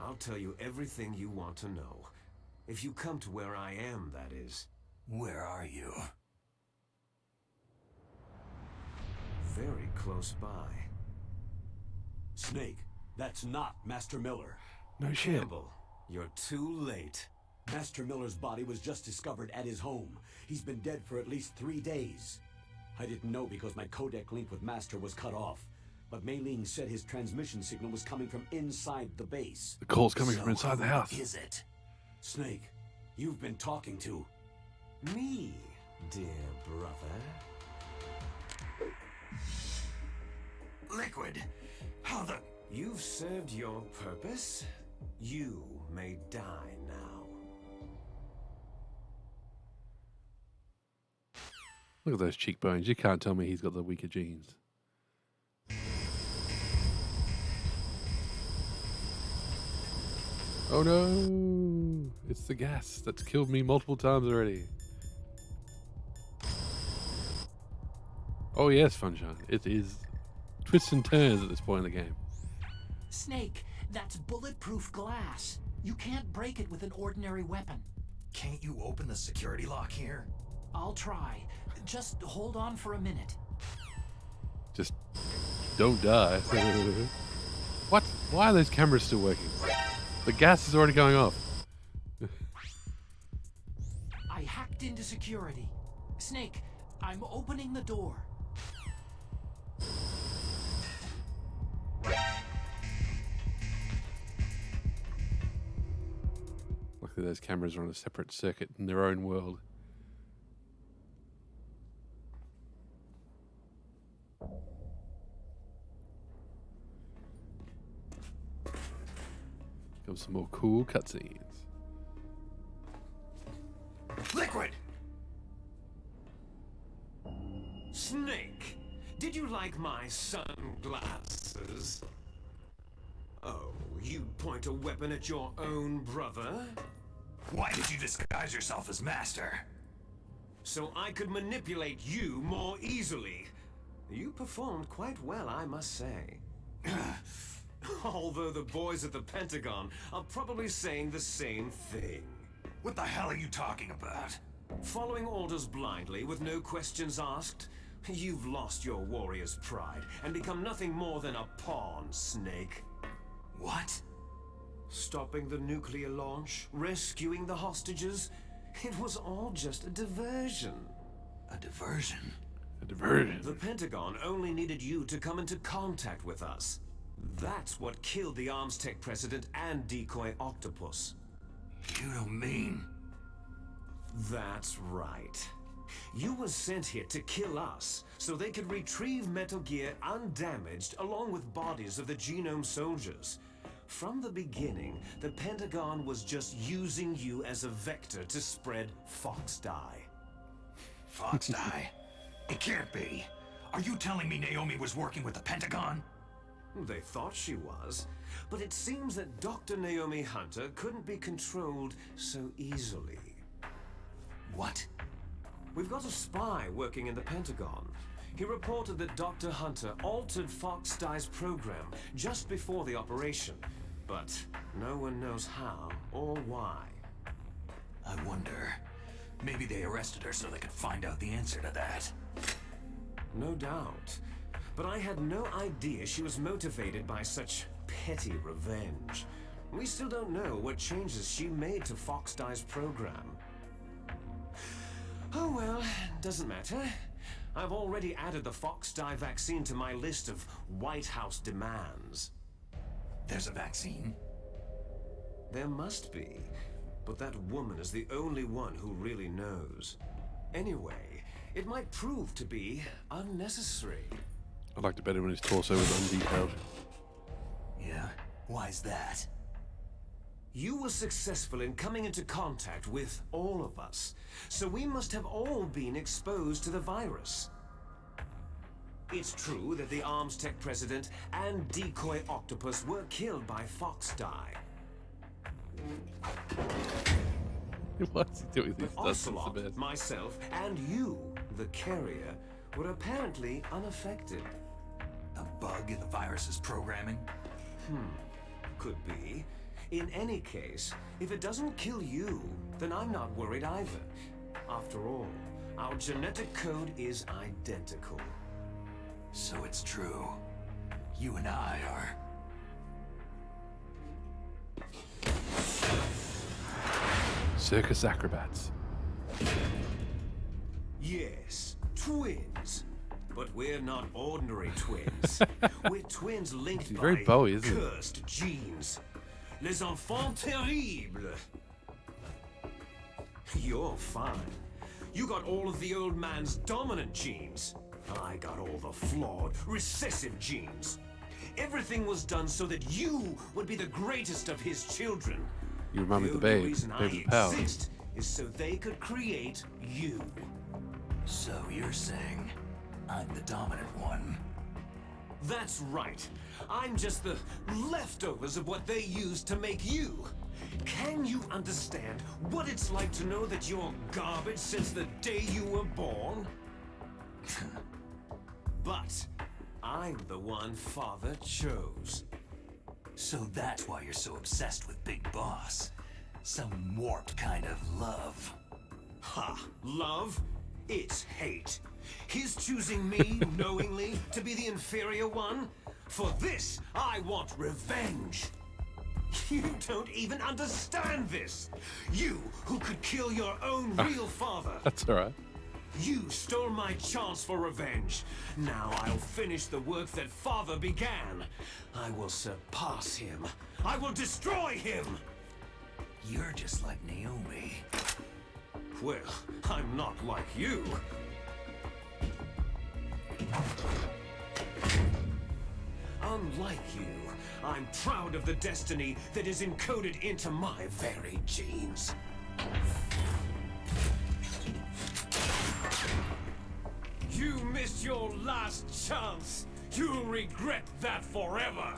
I'll tell you everything you want to know. If you come to where I am, that is. Where are you? Very close by. Snake, that's not Master Miller. No shit. Campbell, you're too late. Master Miller's body was just discovered at his home. He's been dead for at least 3 days. I didn't know because my codec link with Master was cut off. But Mei Ling said his transmission signal was coming from inside the base. The call's coming from inside the house. Is it? Snake, you've been talking to... Me, dear brother. Liquid. How the... You've served your purpose. You may die now. Look at those cheekbones. You can't tell me he's got the weaker genes. Oh no! It's the gas that's killed me multiple times already. Oh yes, Funshine. It is twists and turns at this point in the game. Snake, that's bulletproof glass. You can't break it with an ordinary weapon. Can't you open the security lock here? I'll try. Just hold on for a minute. Just don't die. What? Why are those cameras still working? The gas is already going off. I hacked into security. Snake, I'm opening the door. Luckily those cameras are on a separate circuit in their own world. Comes some more cool cutscenes. Liquid! Snake, did you like my sunglasses? Oh, you'd point a weapon at your own brother? Why did you disguise yourself as Master? So I could manipulate you more easily. You performed quite well, I must say. Although the boys at the Pentagon are probably saying the same thing. What the hell are you talking about? Following orders blindly with no questions asked? You've lost your warrior's pride and become nothing more than a pawn, Snake. What? Stopping the nuclear launch, rescuing the hostages, it was all just a diversion. A diversion? A diversion. The Pentagon only needed you to come into contact with us. That's what killed the Arms Tech president and decoy Octopus. You don't mean... That's right. You were sent here to kill us, so they could retrieve Metal Gear undamaged along with bodies of the Genome soldiers. From the beginning, the Pentagon was just using you as a vector to spread Fox Dye. Fox Dye? It can't be. Are you telling me Naomi was working with the Pentagon? They thought she was, but it seems that Dr. Naomi Hunter couldn't be controlled so easily. What? We've got a spy working in the Pentagon. He reported that Dr. Hunter altered Fox Dye's program just before the operation, but no one knows how or why. I wonder. Maybe they arrested her so they could find out the answer to that. No doubt. But I had no idea she was motivated by such petty revenge. We still don't know what changes she made to Fox Dye's program. Oh well, doesn't matter. I've already added the Fox Dye vaccine to my list of White House demands. There's a vaccine? There must be, but that woman is the only one who really knows. Anyway, it might prove to be unnecessary. I'd like to bet him when his torso was undetailed. Yeah? Why's that? You were successful in coming into contact with all of us, so we must have all been exposed to the virus. It's true that the Arms Tech president and decoy Octopus were killed by Fox Dye. What's he doing? But Ocelot, myself, and you, the carrier, were apparently unaffected. A bug in the virus's programming? Could be. In any case, if it doesn't kill you, then I'm not worried either. After all, our genetic code is identical. So it's true. You and I are... circus acrobats. Yes, twins. But we're not ordinary twins. We're twins linked He's by very Bowie, isn't he? cursed genes. Les enfants terribles. You're fine. You got all of the old man's dominant genes. I got all the flawed, recessive genes. Everything was done so that you would be the greatest of his children. You remind me of the only babe. reason Babe I with power. exist is so they could create you. So you're saying I'm the dominant one? That's right. I'm just the leftovers of what they used to make you. Can you understand what it's like to know that you're garbage since the day you were born? But I'm the one Father chose. So that's why you're so obsessed with Big Boss. Some warped kind of love. Ha! Love? It's hate. His choosing me knowingly to be the inferior one? For this, I want revenge. You don't even understand this. You who could kill your own real father. That's alright. You stole my chance for revenge. Now I'll finish the work that Father began. I will surpass him. I will destroy him. You're just like Naomi. Well, I'm not like you. Unlike you, I'm proud of the destiny that is encoded into my very genes. You missed your last chance. You'll regret that forever.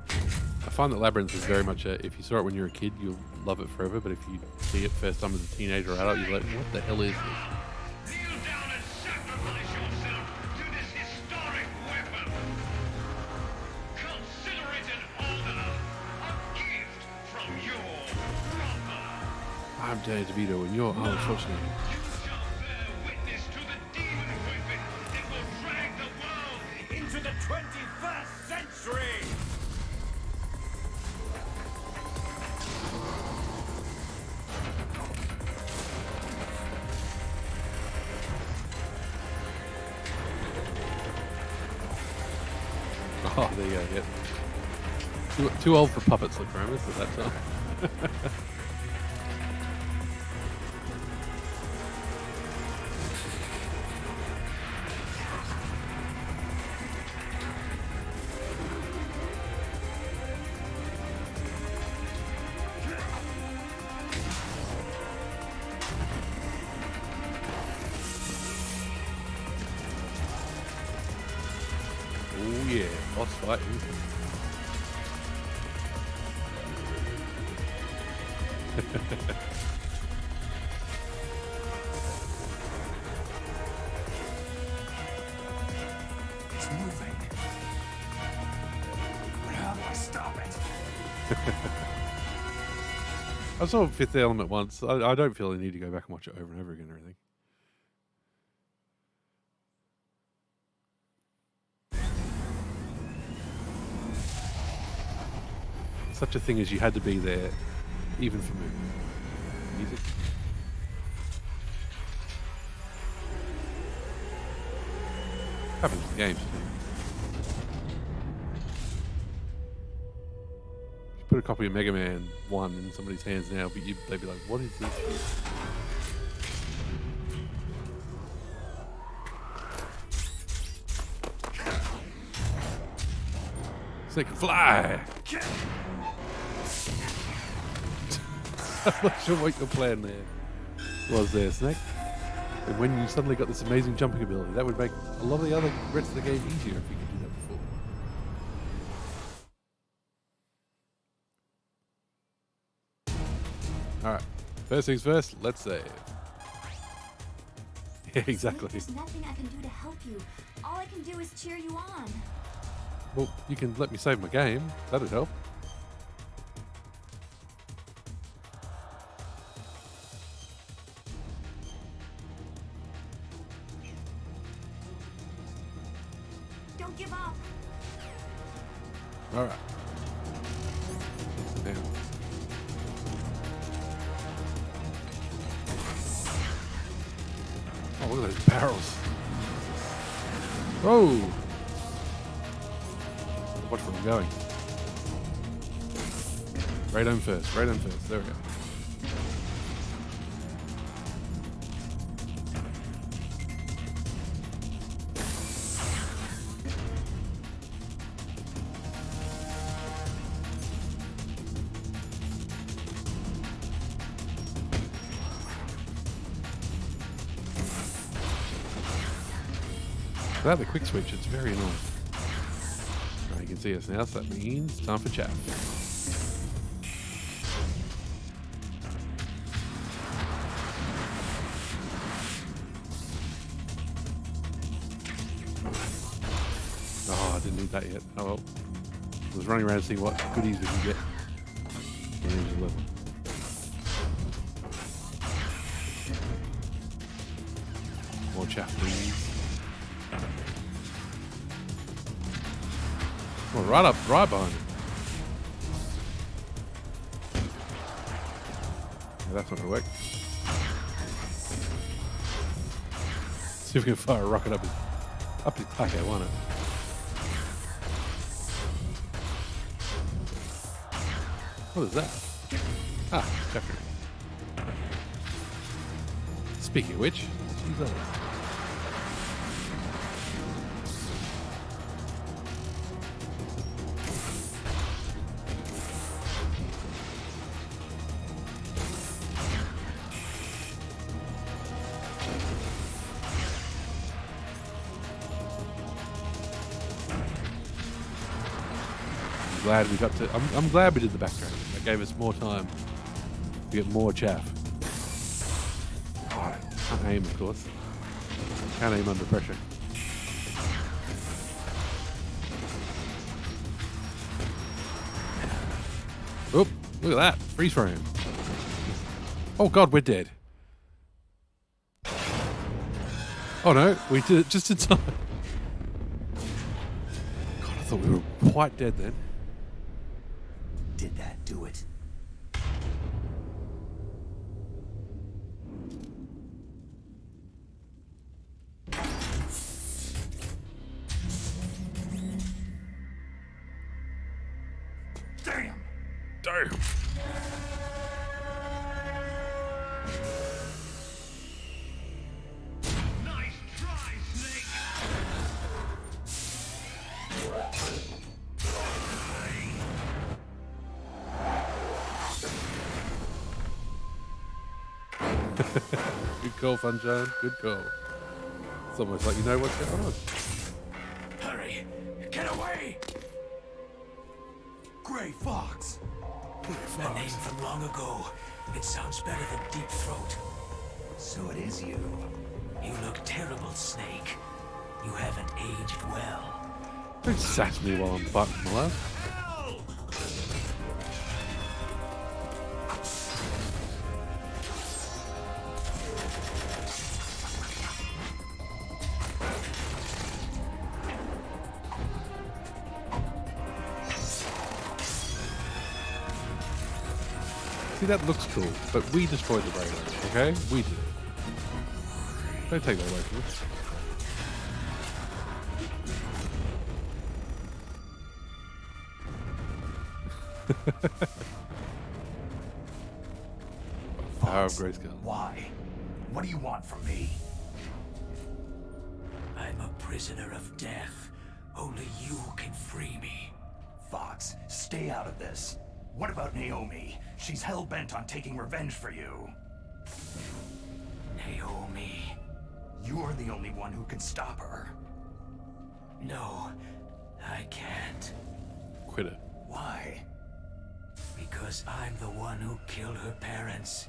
I find that Labyrinth is very much if you saw it when you were a kid, you'll love it forever, but if you see it first time as a teenager or adult, you're like, what the hell is this? Kneel down and sacrifice yourself to this historic weapon. Consider it an honor, a gift from your brother. I'm Danny DeVito and you're Arnold Schwarzenegger. You shall bear witness to the demon weapon that will drag the world Into the 21st century! Oh, there you go, yep. Too old for puppet slip rumors at that time. Oh yeah, boss fight. It's moving. But how do I stop it? I saw Fifth Element once. I don't feel the need to go back and watch it over and over again or anything. Such a thing as you had to be there, even for music. Happens in games. If you put a copy of Mega Man 1 in somebody's hands now, but they'd be like, what is this? Snake can fly! I'm not sure what your plan there was there, Snake. And when you suddenly got this amazing jumping ability, that would make a lot of the other rest of the game easier if you could do that before. Alright, first things first, let's save. Yeah, exactly. There's nothing I can do to help you. All I can do is cheer you on. Well, you can let me save my game. That'd help. Don't give up. All right. Down. Oh, look at those barrels. Whoa! Watch where I'm going. Radome first. Radome first. There we go. Without the quick switch, it's very annoying. Right, you can see us now, so that means time for chaff. Oh, I didn't need that yet. Oh well. I was running around seeing what goodies we can get at the end of the level. More chaff, please. Oh, right behind it. Yeah, that's not gonna work. See if we can fire a rocket up his okay, why not? What is that? Ah, Jeffrey. Speaking of which, let's use those. Glad we got to. I'm glad we did the backtrack. That gave us more time to get more chaff. Oh, can't aim, of course. Can't aim under pressure. Oop! Look at that freeze frame. Oh God, we're dead. Oh no, we did it just in time. God, I thought we were quite dead then. Did that do it? Damn! Damn! Nice try, Snake! Good call, Funshine. Good call. It's almost like you know what's going on. Hurry! Get away! Gray Fox. A name from long ago. It sounds better than Deep Throat. So it is you. You look terrible, Snake. You haven't aged well. Don't sass me while I'm fighting my lad. See, that looks cool, but we destroyed the radar, okay? We did it. Don't take that away from us. Power of Grayskull. Why? What do you want from me? I'm a prisoner of death. Only you can free me. Fox, stay out of this. What about Naomi? She's hell-bent on taking revenge for you. Naomi? You're the only one who can stop her. No, I can't. Quit it. Why? Because I'm the one who killed her parents.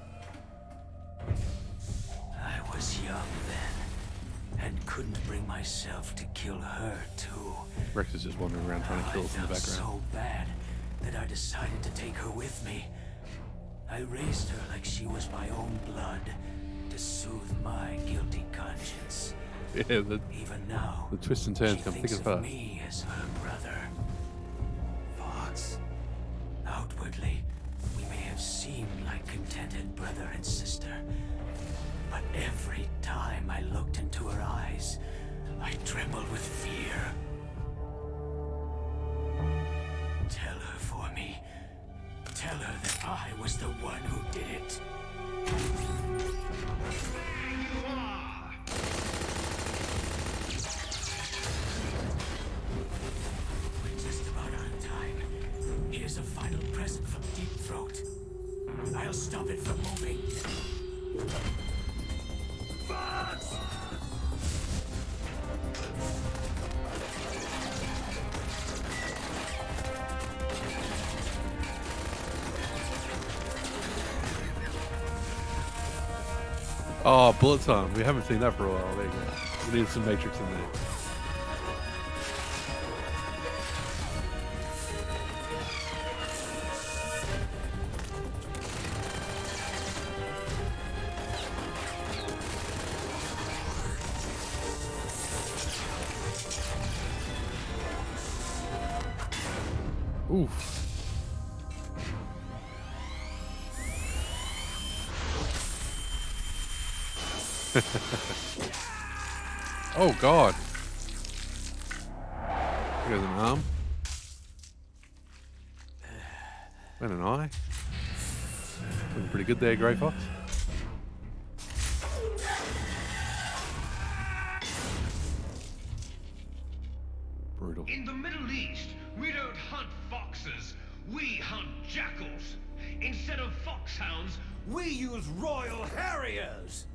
I was young then, and couldn't bring myself to kill her too. Rex is just wandering around trying to kill us in the background. So bad that I decided to take her with me. I raised her like she was my own blood to soothe my guilty conscience. Yeah, Even now, the twists and turns she come thick thinks and of fast. me as her brother. Fox. Outwardly, we may have seemed like contented brother and sister, But every time I looked into her eyes, I trembled with fear. Tell her for me. Tell her that I was the one who did it. There you are! We're just about on time. Here's a final present from Deep Throat. I'll stop it from moving. Fox! Oh, bullet time. We haven't seen that for a while. There you go. We needed some Matrix in there. Oof. Oh God. There's an arm. And an eye. Looking pretty good there, Grey Fox. Brutal. In the Middle East, we don't hunt foxes, we hunt jackals. Instead of foxhounds, We use Royal Harriers!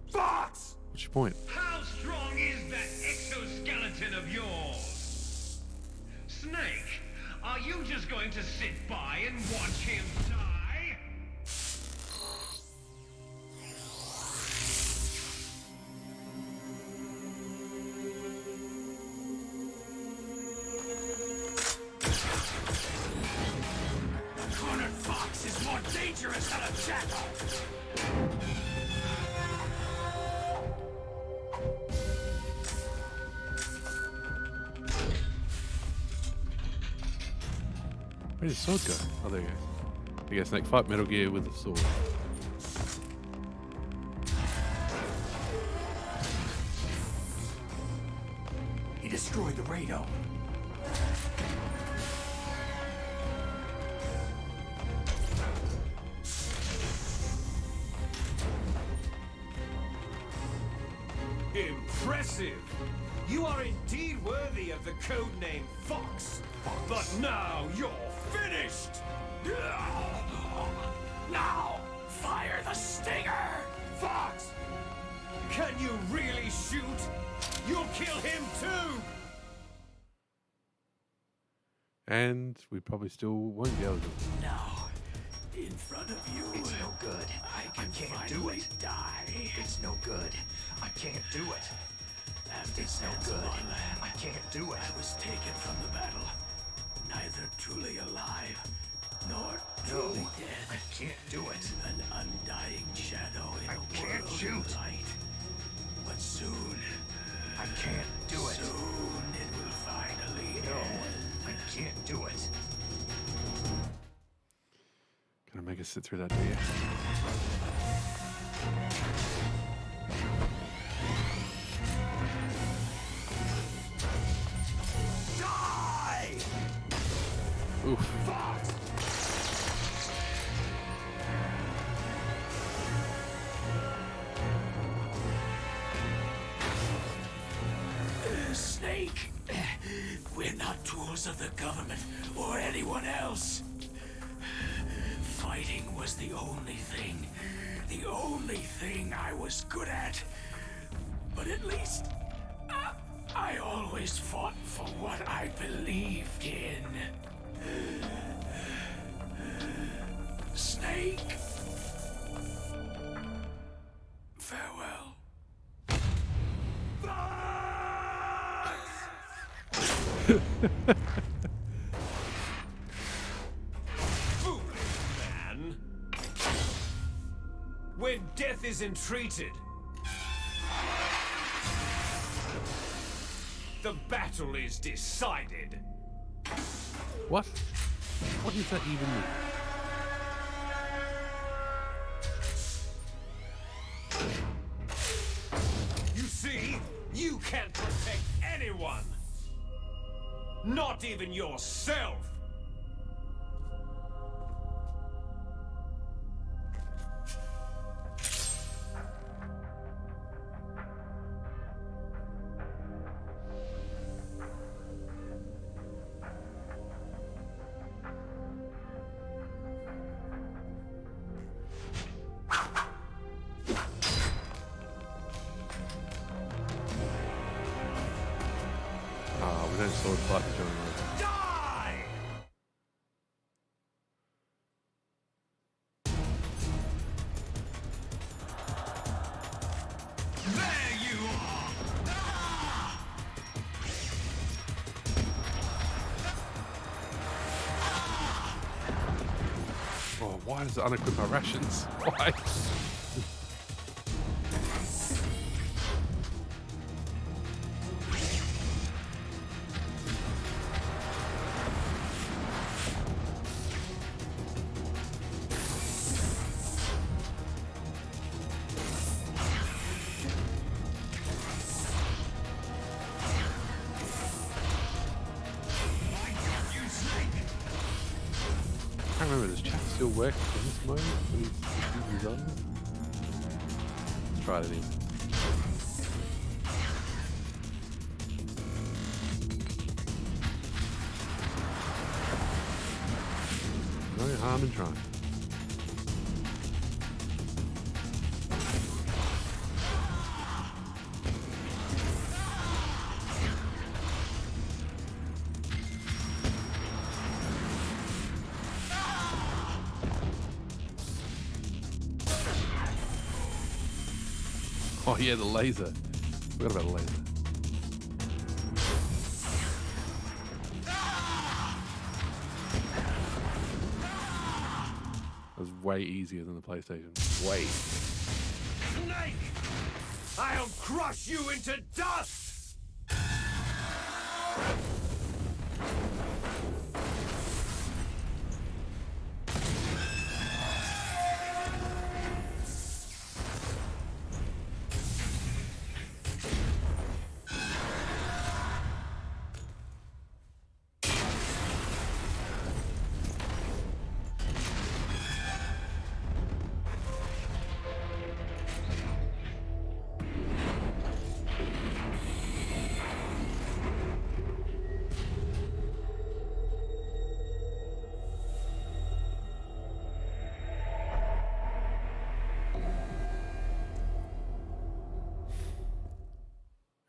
Fox! What's your point? how strong is that exoskeleton of yours? Snake, are you just going to sit by and watch him die? A cornered fox is more dangerous than a jackal! Where did the sword go? Oh, there you go. I guess Snake fight Metal Gear with a sword. He destroyed the radome. Impressive! You are indeed worthy of the codename Fox. But now you're finished! Now, fire the stinger! Fox! Can you really shoot? You'll kill him too! And we probably still won't be able to. Now, in front of you, It's no good. I can can't finally do it. die. It's no good. I can't do it. After It's no Sans good. Alone, I can't do it. I was taken from the battle, neither truly alive nor No, truly dead. I can't do it. An undying shadow in I a can't world shoot. of light. But soon, I can't do it. soon it will finally No, end. I can't do it. Gonna make us sit through that, do you? Die! Oof. Fox! Snake, we're not tools of the government or anyone else. Fighting was the only thing I was good at. But at least I always fought for what I believed in. Snake, farewell. Foolish man! When death is entreated, the battle is decided. What? What does that even mean? You can't protect anyone! Not even yourself! We don't sword fight each other. Die! There you are! Oh, why does it unequip our rations? Why? You snake! I can't remember, does chat still work in this mode when he's on? Let's try it again. No harm in trying. Oh yeah, the laser. Forgot about the laser. That was way easier than the PlayStation. Way. Snake! I'll crush you into dust!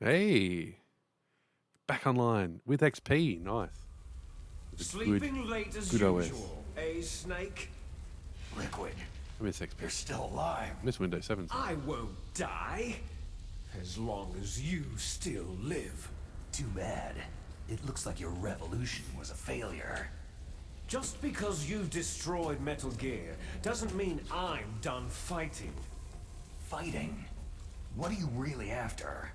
Hey, back online with XP. Nice. Sleeping late as good OS. usual, eh, Snake? Liquid, I miss XP. you're still alive. I miss Windows 7. I won't die. As long as you still live. Too bad. It looks like your revolution was a failure. Just because you've destroyed Metal Gear doesn't mean I'm done fighting. Fighting? What are you really after?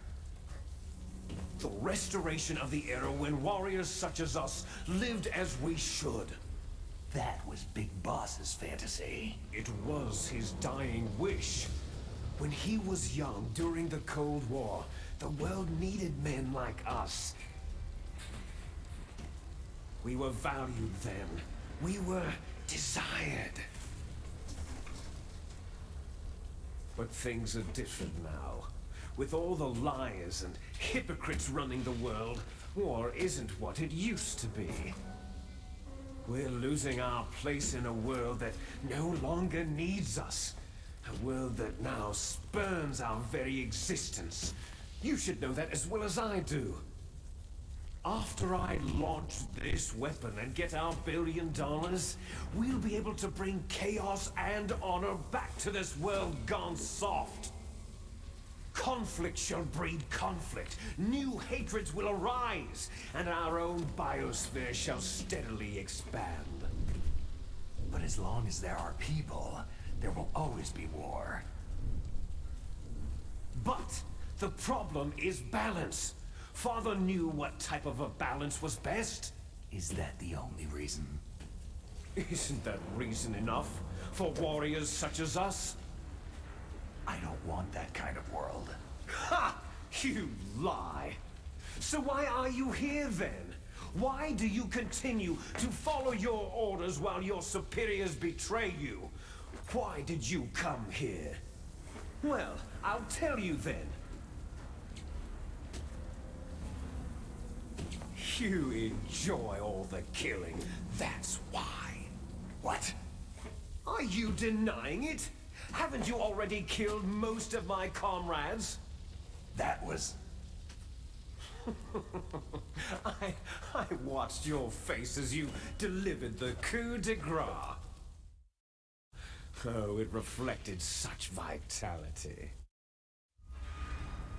The restoration of the era when warriors such as us lived as we should. That was Big Boss's fantasy. It was his dying wish. When he was young during the Cold War, the world needed men like us. We were valued then. We were desired. But things are different now. With all the liars and hypocrites running the world, war isn't what it used to be. We're losing our place in a world that no longer needs us. A world that now spurns our very existence. You should know that as well as I do. After I launch this weapon and get our $1 billion, we'll be able to bring chaos and honor back to this world gone soft. Conflict shall breed conflict. New hatreds will arise, and our own biosphere shall steadily expand. But as long as there are people, there will always be war. But the problem is balance. Father knew what type of a balance was best. Is that the only reason? Isn't that reason enough for warriors such as us? I don't want that kind of world. Ha! You lie. So why are you here then? Why do you continue to follow your orders while your superiors betray you? Why did you come here? Well, I'll tell you then. You enjoy all the killing, that's why. What? Are you denying it? Haven't you already killed most of my comrades? That was... I watched your face as you delivered the coup de grace. Oh, it reflected such vitality.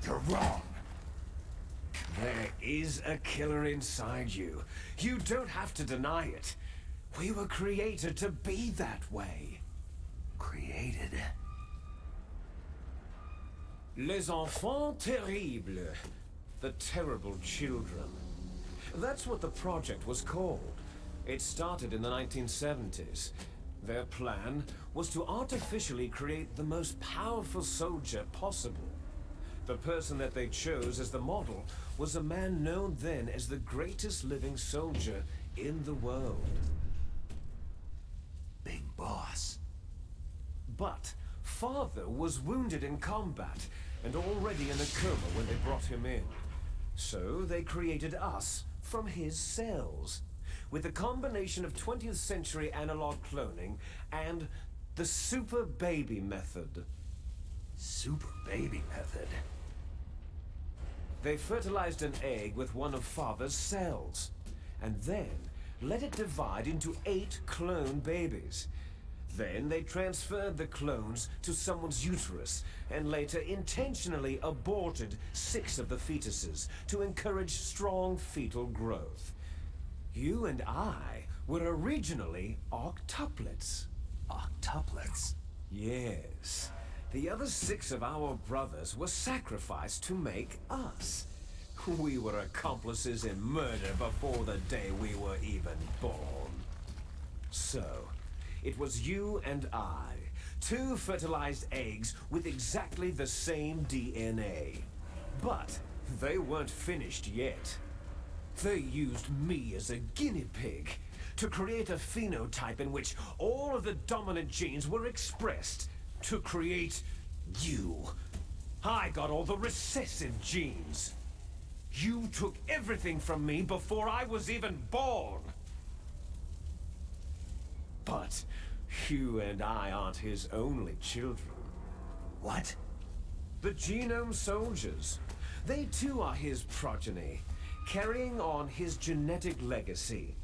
You're wrong. There is a killer inside you. You don't have to deny it. We were created to be that way. Created? Les enfants terribles. The terrible children. That's what the project was called. It started in the 1970s. Their plan was to artificially create the most powerful soldier possible. The person that they chose as the model was a man known then as the greatest living soldier in the world. Big boss. But Father was wounded in combat and already in a coma when they brought him in. So they created us from his cells, with a combination of 20th century analog cloning and the super baby method. Super baby method? They fertilized an egg with one of Father's cells, and then let it divide into 8 clone babies. Then they transferred the clones to someone's uterus and later intentionally aborted 6 of the fetuses to encourage strong fetal growth. You and I were originally octuplets. Octuplets? Yes. The other 6 of our brothers were sacrificed to make us. We were accomplices in murder before the day we were even born. So, it was you and I, 2 fertilized eggs with exactly the same DNA. But they weren't finished yet. They used me as a guinea pig to create a phenotype in which all of the dominant genes were expressed to create you. I got all the recessive genes. You took everything from me before I was even born. But you and I aren't his only children. What? The genome soldiers. They too are his progeny, carrying on his genetic legacy.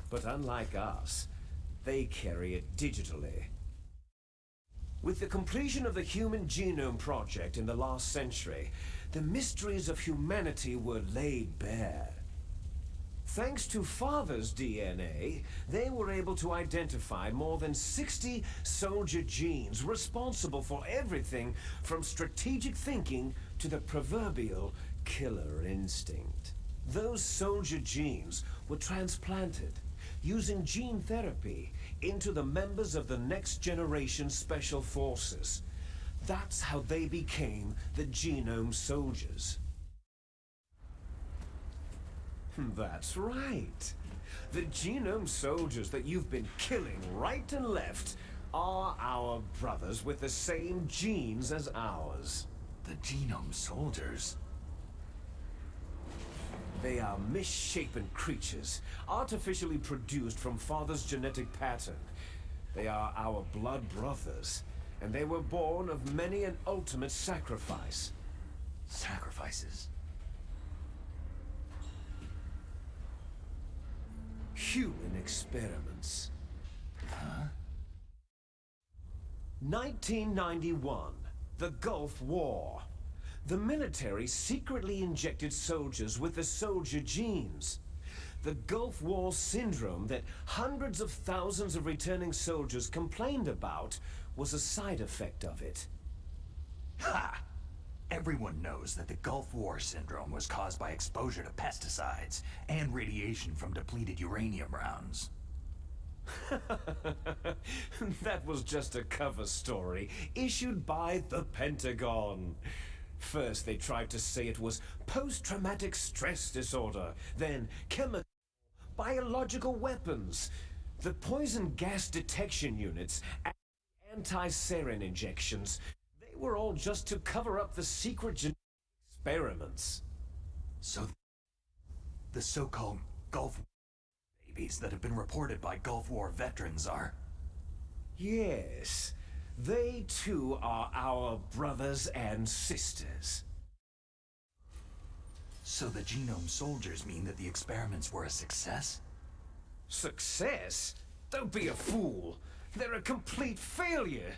But unlike us, they carry it digitally. With the completion of the Human Genome Project in the last century, the mysteries of humanity were laid bare. Thanks to Father's DNA, they were able to identify more than 60 soldier genes responsible for everything from strategic thinking to the proverbial killer instinct. Those soldier genes were transplanted using gene therapy into the members of the next generation special forces. That's how they became the genome soldiers. That's right. The genome soldiers that you've been killing right and left are our brothers with the same genes as ours. The genome soldiers? They are misshapen creatures, artificially produced from Father's genetic pattern. They are our blood brothers, and they were born of many an ultimate sacrifice. Sacrifices? Human experiments. Huh? 1991, the Gulf War. The military secretly injected soldiers with the soldier genes. The Gulf War syndrome that hundreds of thousands of returning soldiers complained about was a side effect of it. Ha! Everyone knows that the Gulf War syndrome was caused by exposure to pesticides and radiation from depleted uranium rounds. That was just a cover story issued by the Pentagon. First, they tried to say it was post-traumatic stress disorder, then chemical, biological weapons. The poison gas detection units and anti-sarin injections, they were all just to cover up the secret genetic experiments. So the so-called Gulf babies that have been reported by Gulf War veterans are... Yes, they too are our brothers and sisters. So the genome soldiers mean that the experiments were a success? Success? Don't be a fool. They're a complete failure.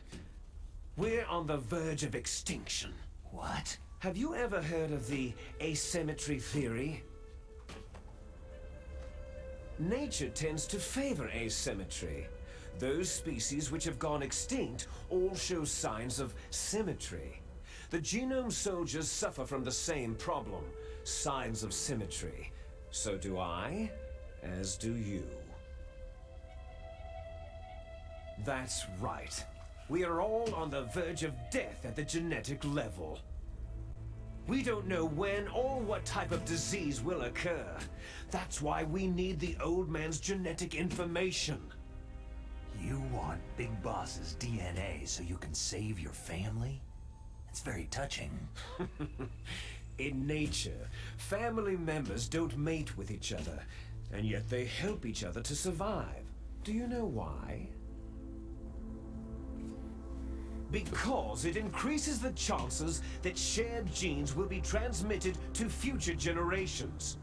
We're on the verge of extinction. What? Have you ever heard of the asymmetry theory? Nature tends to favor asymmetry. Those species which have gone extinct all show signs of symmetry. The genome soldiers suffer from the same problem, signs of symmetry. So do I, as do you. That's right. We are all on the verge of death at the genetic level. We don't know when or what type of disease will occur. That's why we need the old man's genetic information. You want Big Boss's DNA so you can save your family? It's very touching. In nature, family members don't mate with each other, and yet they help each other to survive. Do you know why? Because it increases the chances that shared genes will be transmitted to future generations.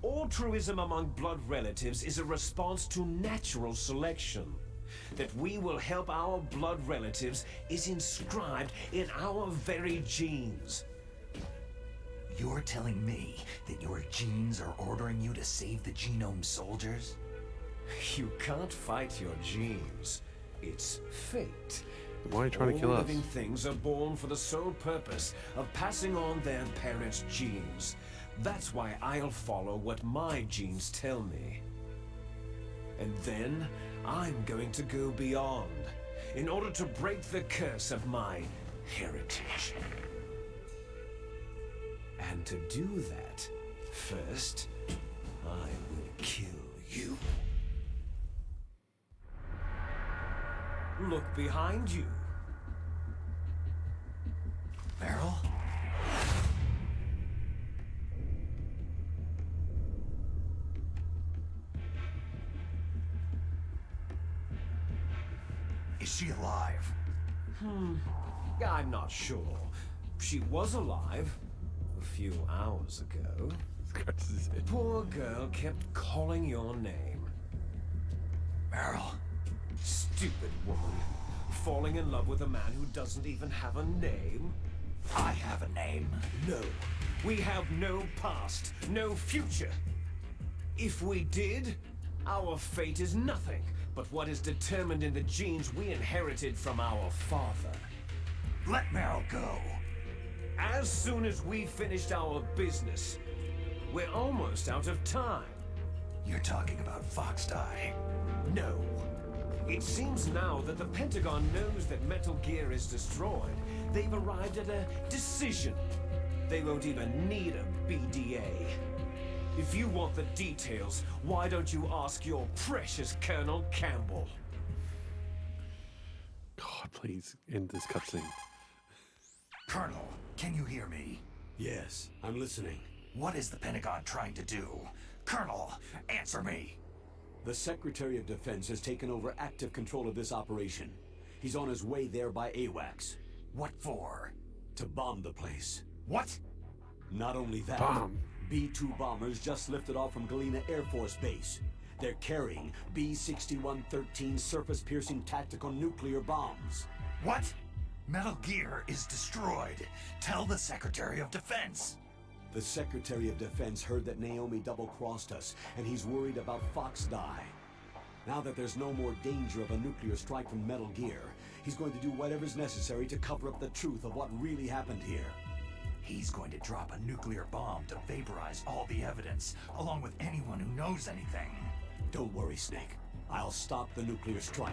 Altruism among blood relatives is a response to natural selection. That we will help our blood relatives is inscribed in our very genes. You're telling me that your genes are ordering you to save the genome soldiers? You can't fight your genes. It's fate. Why are you trying to kill All us? living things are born for the sole purpose of passing on their parents' genes. That's why I'll follow what my genes tell me. And then I'm going to go beyond in order to break the curse of my heritage. And to do that, first, I will kill you. Look behind you. Meryl? Is she alive? I'm not sure. She was alive a few hours ago. Scratches his head. Poor girl kept calling your name. Meryl? Stupid woman. Falling in love with a man who doesn't even have a name? I have a name. No. We have no past, no future. If we did, our fate is nothing but what is determined in the genes we inherited from our father. Let Meryl go. As soon as we finished our business, we're almost out of time. You're talking about Foxdie. No. It seems now that the Pentagon knows that Metal Gear is destroyed. They've arrived at a decision. They won't even need a BDA. If you want the details, why don't you ask your precious Colonel Campbell? God, please end this cutscene. Colonel, can you hear me? Yes, I'm listening. What is the Pentagon trying to do? Colonel, answer me! The Secretary of Defense has taken over active control of this operation. He's on his way there by AWACS. What for? To bomb the place. What? Not only that, Bomb. B-2 bombers just lifted off from Galena Air Force Base. They're carrying B-6113 surface-piercing tactical nuclear bombs. What? Metal Gear is destroyed. Tell the Secretary of Defense. The Secretary of Defense heard that Naomi double-crossed us, and he's worried about Foxdie. Now that there's no more danger of a nuclear strike from Metal Gear, he's going to do whatever's necessary to cover up the truth of what really happened here. He's going to drop a nuclear bomb to vaporize all the evidence, along with anyone who knows anything. Don't worry, Snake. I'll stop the nuclear strike.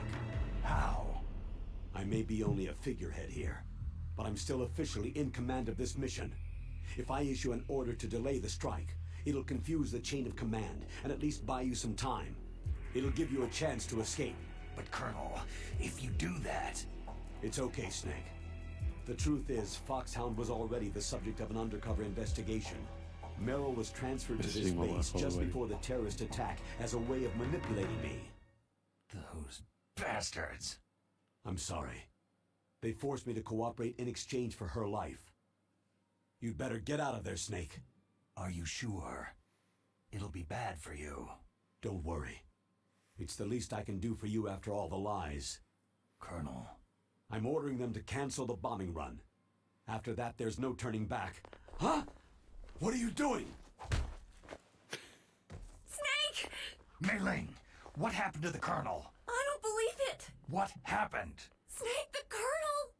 How? I may be only a figurehead here, but I'm still officially in command of this mission. If I issue an order to delay the strike, it'll confuse the chain of command and at least buy you some time. It'll give you a chance to escape. But Colonel, if you do that... It's okay, Snake. The truth is, Foxhound was already the subject of an undercover investigation. Merrill was transferred to this base just before the terrorist attack as a way of manipulating me. Those bastards. I'm sorry. They forced me to cooperate in exchange for her life. You'd better get out of there, Snake. Are you sure? It'll be bad for you. Don't worry. It's the least I can do for you after all the lies. Colonel. I'm ordering them to cancel the bombing run. After that, there's no turning back. Huh? What are you doing? Snake! Mei Ling, what happened to the Colonel? I don't believe it! What happened? Snake, the Colonel!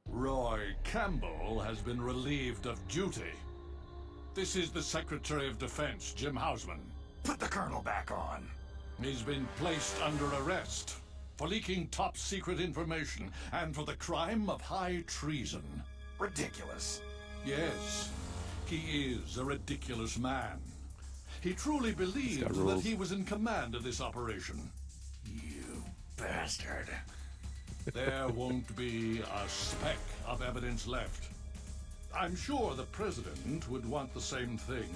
Roy Campbell has been relieved of duty. This is the Secretary of Defense, Jim Hausman. Put the Colonel back on. He's been placed under arrest for leaking top-secret information and for the crime of high treason. Ridiculous. Yes, he is a ridiculous man. He truly believed that he was in command of this operation. You bastard. There won't be a speck of evidence left. I'm sure the President would want the same thing.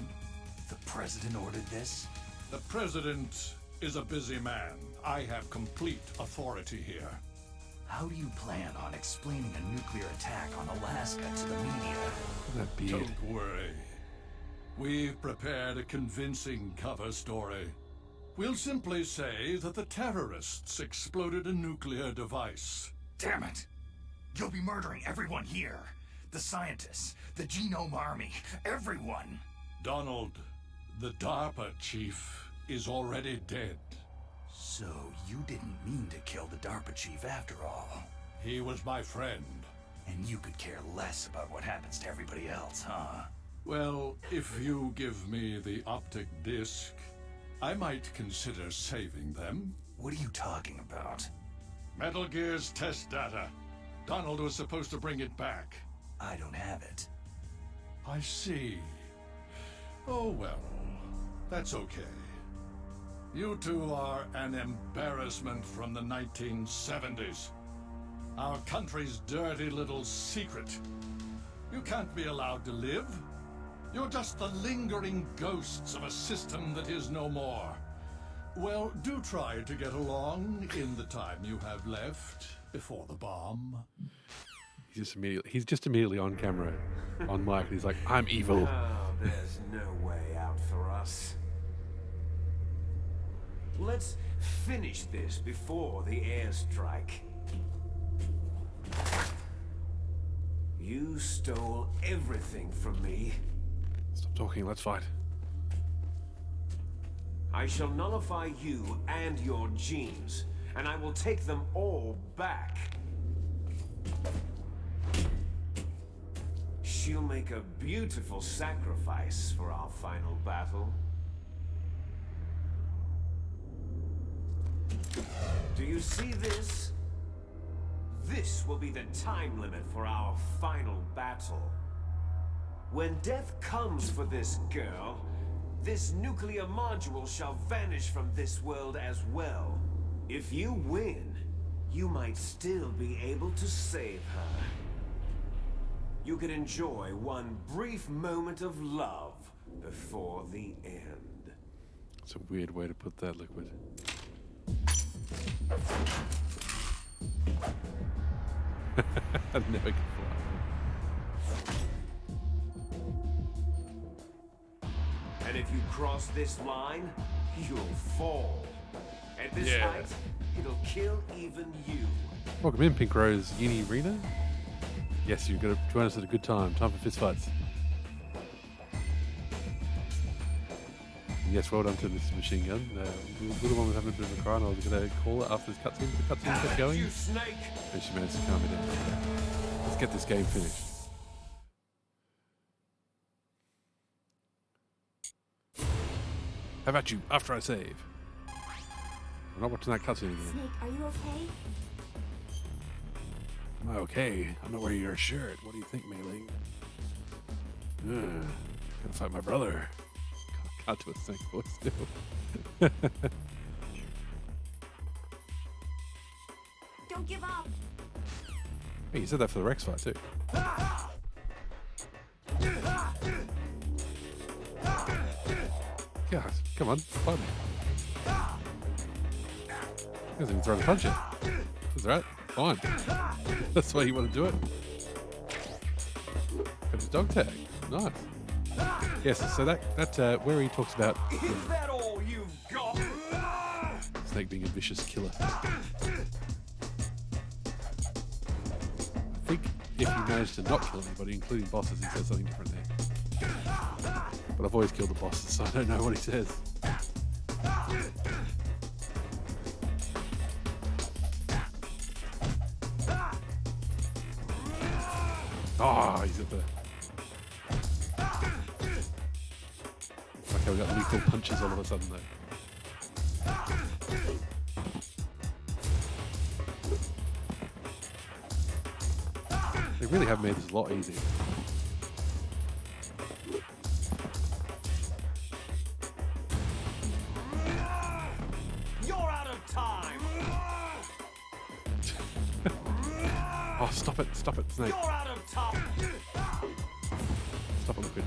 The President ordered this? The President is a busy man. I have complete authority here. How do you plan on explaining a nuclear attack on Alaska to the media? That beard. Don't worry. We've prepared a convincing cover story. We'll simply say that the terrorists exploded a nuclear device. Damn it! You'll be murdering everyone here. The scientists, the Genome Army, everyone. Donald, the DARPA chief, is already dead. So you didn't mean to kill the DARPA chief after all. He was my friend. And you could care less about what happens to everybody else, huh? Well, if you give me the optic disc, I might consider saving them. What are you talking about? Metal Gear's test data. Donald was supposed to bring it back. I don't have it. I see. Oh well, that's okay. You two are an embarrassment from the 1970s. Our country's dirty little secret. You can't be allowed to live. You're just the lingering ghosts of a system that is no more. Well, do try to get along in the time you have left before the bomb. He's just immediately on camera, on mic. He's like, I'm evil. Oh, there's no way out for us. Let's finish this before the airstrike. You stole everything from me. Stop talking, let's fight. I shall nullify you and your genes, and I will take them all back. She'll make a beautiful sacrifice for our final battle. Do you see this? This will be the time limit for our final battle. When death comes for this girl, this nuclear module shall vanish from this world as well. If you win, you might still be able to save her. You can enjoy one brief moment of love before the end. It's a weird way to put that, Liquid. I've never can fly. And if you cross this line, you'll fall. At this height, it'll kill even you. Welcome in, Pink Rose Uni Rena. Yes, you're going to join us at a good time. Time for fistfights. Yes, well done to Mrs. Machine Gun. The little one was having a bit of a cry, and I was going to call it after this cutscene. The cutscene kept going, You snake! and she managed to calm me down. Let's get this game finished. How about you, after I save? I'm not watching that cutscene again. Snake, are you okay? Am I okay? I'm not wearing your shirt. What do you think, Mei Ling? Gotta fight my brother. Can't do a Snake voice still. Don't give up. Hey, you said that for the Rex fight too. God, come on, fight me. He doesn't even throw a punch yet. That's right, fine. That's why you want to do it. Got his dog tag. Nice. Yes, so that where he talks about Is that all you've got? Snake being a vicious killer. I think if you manage to not kill anybody, including bosses, he says something different there. But I've always killed the bosses, so I don't know what he says. Oh, he's at the... Okay, we got lethal punches all of a sudden though. They really have made this a lot easier. You're out of time. Oh, stop it, Snake. You're out of time. Stop it, Liquid.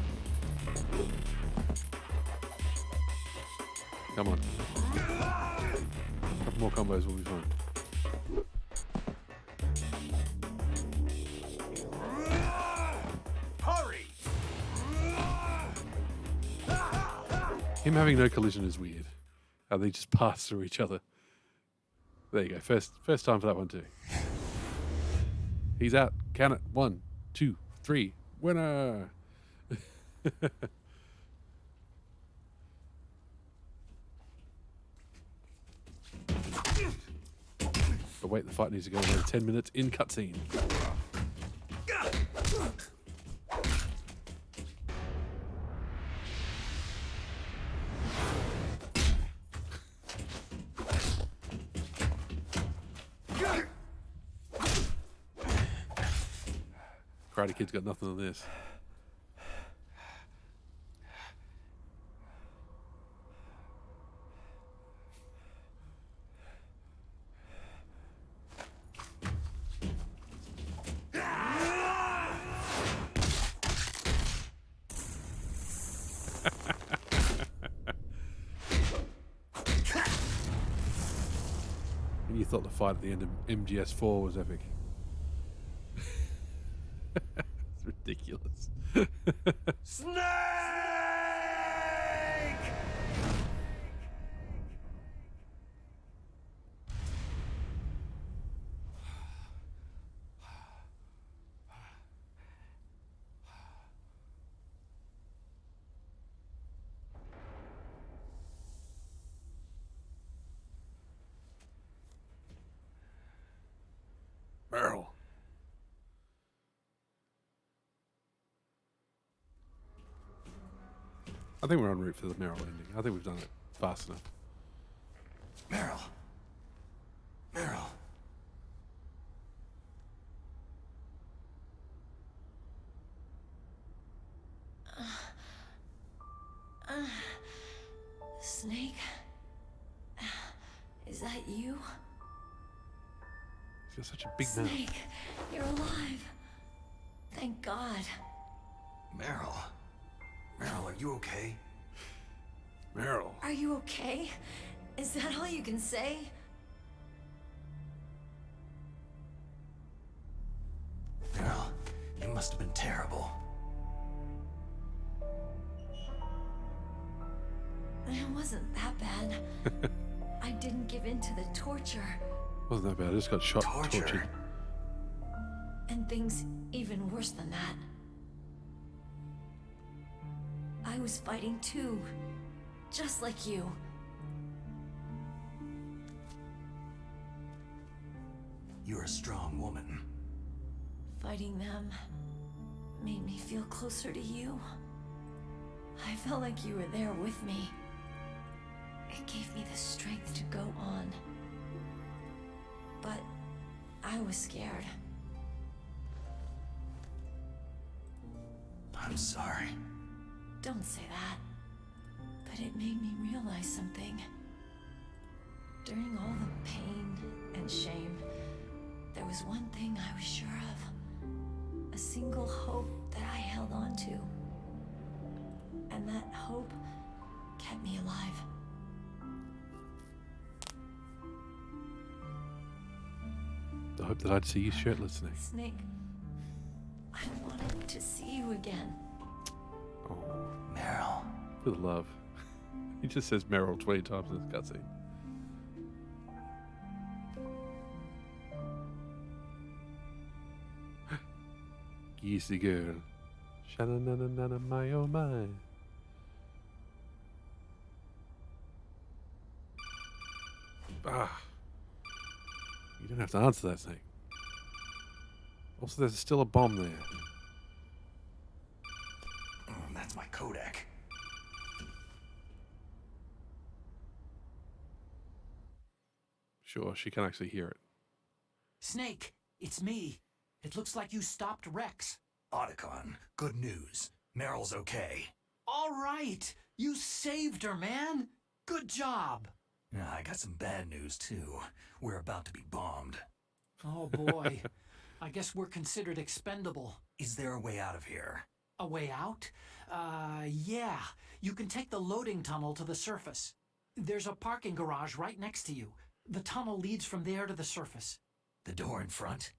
Come on. A couple more combos will be fine. Hurry. Him having no collision is weird. How they just pass through each other. There you go. First time for that one too. He's out. Count it. 1, 2, 3. Winner. But wait, the fight needs to go another 10 minutes in cutscene. Karate Kid's got nothing on this. And you thought the fight at the end of MGS4 was epic. It's ridiculous. Snake! Meryl. I think we're en route for the Meryl ending. I think we've done it fast enough. Meryl. Meryl. Snake? Is that you? He's got such a big mouth. Snake, you're alive. Thank God. Meryl. Meryl, are you okay? Meryl. Are you okay? Is that all you can say? Meryl, you must have been terrible. It wasn't that bad. I didn't give in to the torture. Wasn't that bad. I just got shot and Torture? tortured. And things even worse than that. I was fighting too. Just like you. You're a strong woman. Fighting them made me feel closer to you. I felt like you were there with me. It gave me the strength to go on. But I was scared. I'm sorry. Don't say that. But it made me realize something. During all the pain and shame, there was one thing I was sure of. A single hope that I held on to. And that hope kept me alive. I hope that I'd see you shirtless, Snake. Snake, I wanted to see you again. Oh, Meryl. for the love. He just says Meryl 20 times in this cutscene. Easy girl. Sha-na-na-na-na, my oh my. Ah. You don't have to answer that thing. Also, there's still a bomb there. That's my codec. Sure, she can actually hear it. Snake, it's me. It looks like you stopped Rex. Otacon, good news. Meryl's okay. All right. You saved her, man. Good job. I got some bad news, too. We're about to be bombed. Oh, boy. I guess we're considered expendable. Is there a way out of here? A way out? Yeah. You can take the loading tunnel to the surface. There's a parking garage right next to you. The tunnel leads from there to the surface. The door in front?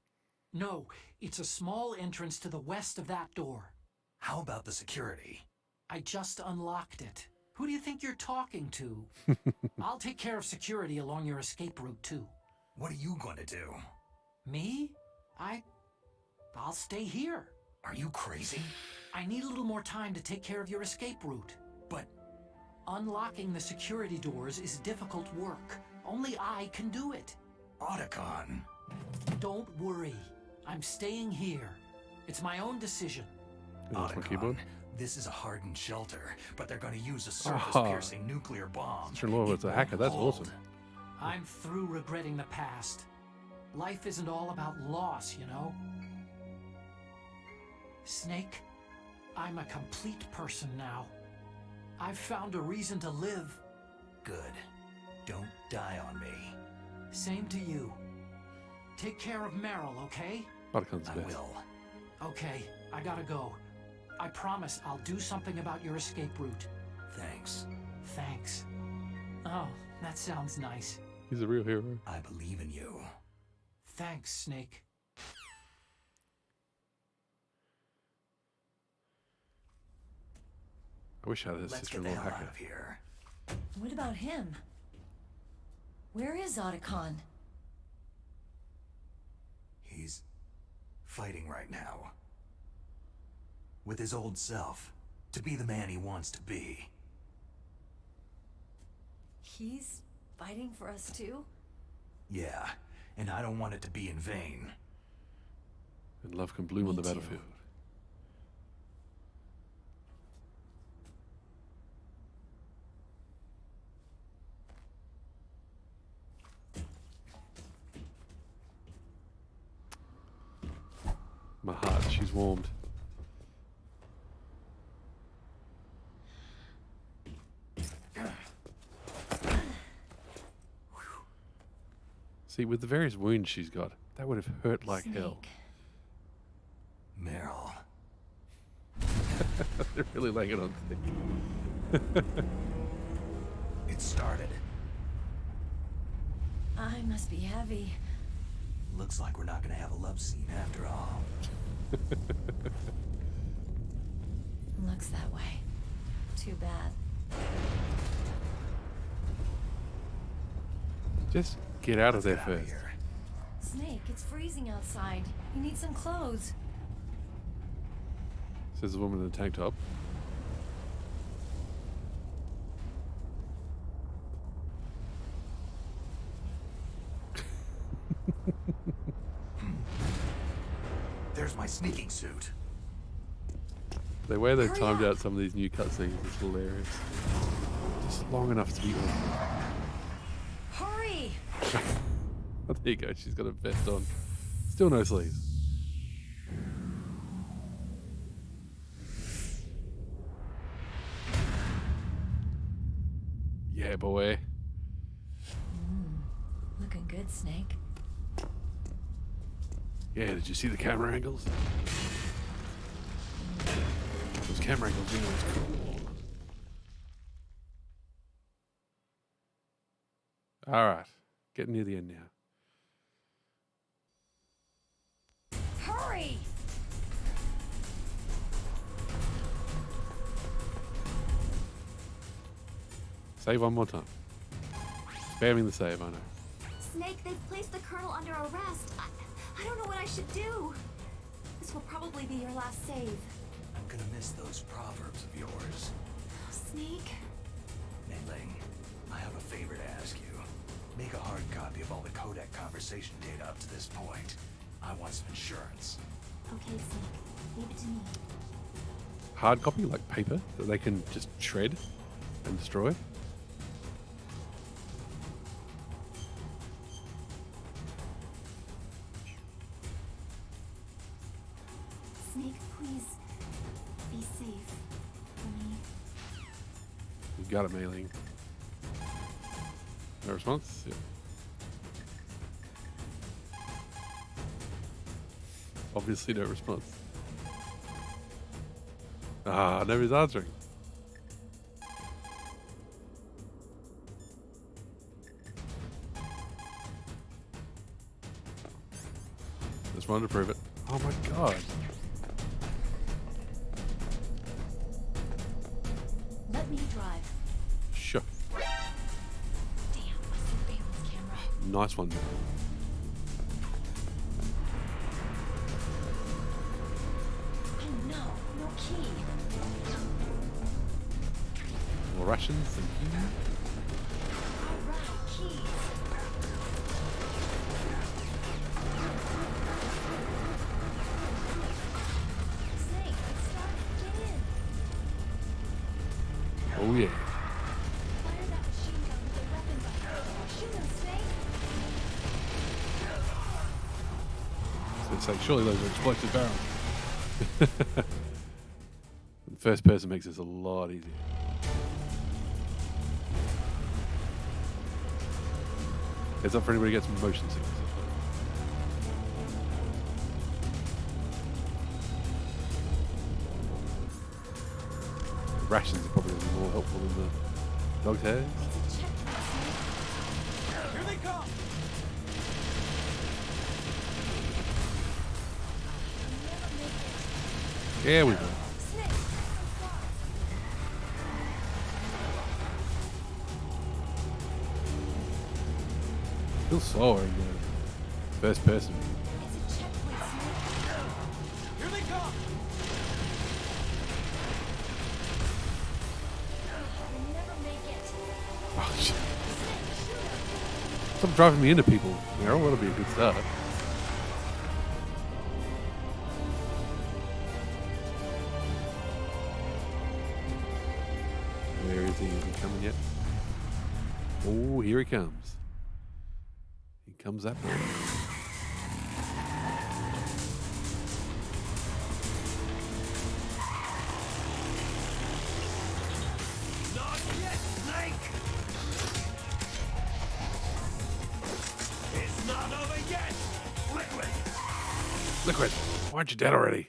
No, it's a small entrance to the west of that door. How about the security? I just unlocked it. Who do you think you're talking to? I'll take care of security along your escape route, too. What are you going to do? Me? I'll stay here. Are you crazy? I need a little more time to take care of your escape route. But unlocking the security doors is difficult work. Only I can do it. Otacon. Don't worry. I'm staying here. It's my own decision. Otacon, this is a hardened shelter, but they're going to use a surface-piercing nuclear bomb. Sister-in-law was a hacker. That's awesome. I'm through regretting the past. Life isn't all about loss, you know? Snake, I'm a complete person now. I've found a reason to live. Good. Don't die on me. Same to you. Take care of Meryl, okay? I will. Okay, I gotta go. I promise I'll do something about your escape route. Thanks. Thanks. Oh, that sounds nice. He's a real hero. I believe in you. Thanks, Snake. I wish I had a sister-in-law hacker. Out of here. What about him? Where is Otacon? He's fighting right now. With his old self. To be the man he wants to be. He's fighting for us too? Yeah, and I don't want it to be in vain. And love can bloom on the battlefield. My heart, she's warmed. See, with the various wounds she's got, that would have hurt like hell. Meryl. They're really laying it on thick. It started. I must be heavy. Looks like we're not gonna have a love scene after all. Looks that way. Too bad. Just get out of there first. Snake, it's freezing outside. You need some clothes. Says the woman in the tank top. There's my sneaking suit. The way they've timed out some of these new cutscenes is hilarious. Just long enough to be on. Hurry! Oh, there you go. She's got a vest on. Still no sleeves. Yeah, boy. Looking good, Snake. Yeah, did you see the camera angles? Those camera angles, you know, it's cool. Alright. Getting near the end now. Hurry! Save one more time. Spamming the save, I know. Snake, they've placed the Colonel under arrest. I don't know what I should do. This will probably be your last save. I'm gonna miss those proverbs of yours. Snake? Mei-Ling, I have a favor to ask you. Make a hard copy of all the codec conversation data up to this point. I want some insurance. Okay, Snake. Leave it to me. Hard copy, like paper, that they can just shred and destroy. Snake, please. Be safe. For me. You got it, Mei-Ling. No response? Yep. Obviously no response. Ah, nobody's answering. Just wanted to prove it. Oh my god. Let me drive. Sure. Damn, my surveillance camera. Nice one. Oh no, no key. More rations, thank you. Alright, keys. Snake, it's starting. Get in. Oh yeah. Fire that machine gun with a weapon button. Shoot him, Snake. So it's like, surely those are explosive barrels. The first person makes this a lot easier. Heads up for anybody who gets motion sickness. The rations are probably going to be more helpful than the dog's hairs. It's a checkpoint, Snake. Here they come! You'll never make it. Yeah, we go. Snake, so far. Feels slower in the first person. It's a checkpoint, Snake. Here they come! You'll never make it. Oh, shit. Snake, shoot him. Stop driving me into people. Meryl, that'll be a good start. Where is he? Is he coming yet? Oh, here he comes. He comes that way. Not yet, Snake! It's not over yet! Liquid! Liquid, why aren't you dead already?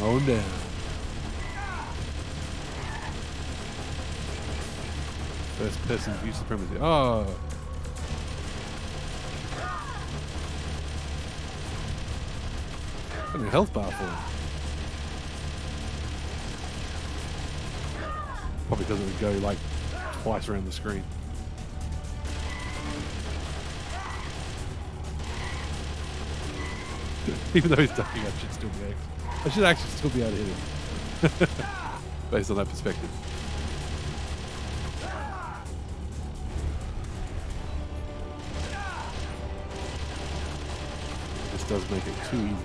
Mow him down. First person view supremacy. Oh! Got a health bar for him. Probably because it would go like twice around the screen. Even though he's ducking, I should still be able. I should actually still be able to hit him. Based on that perspective. This does make it too easy.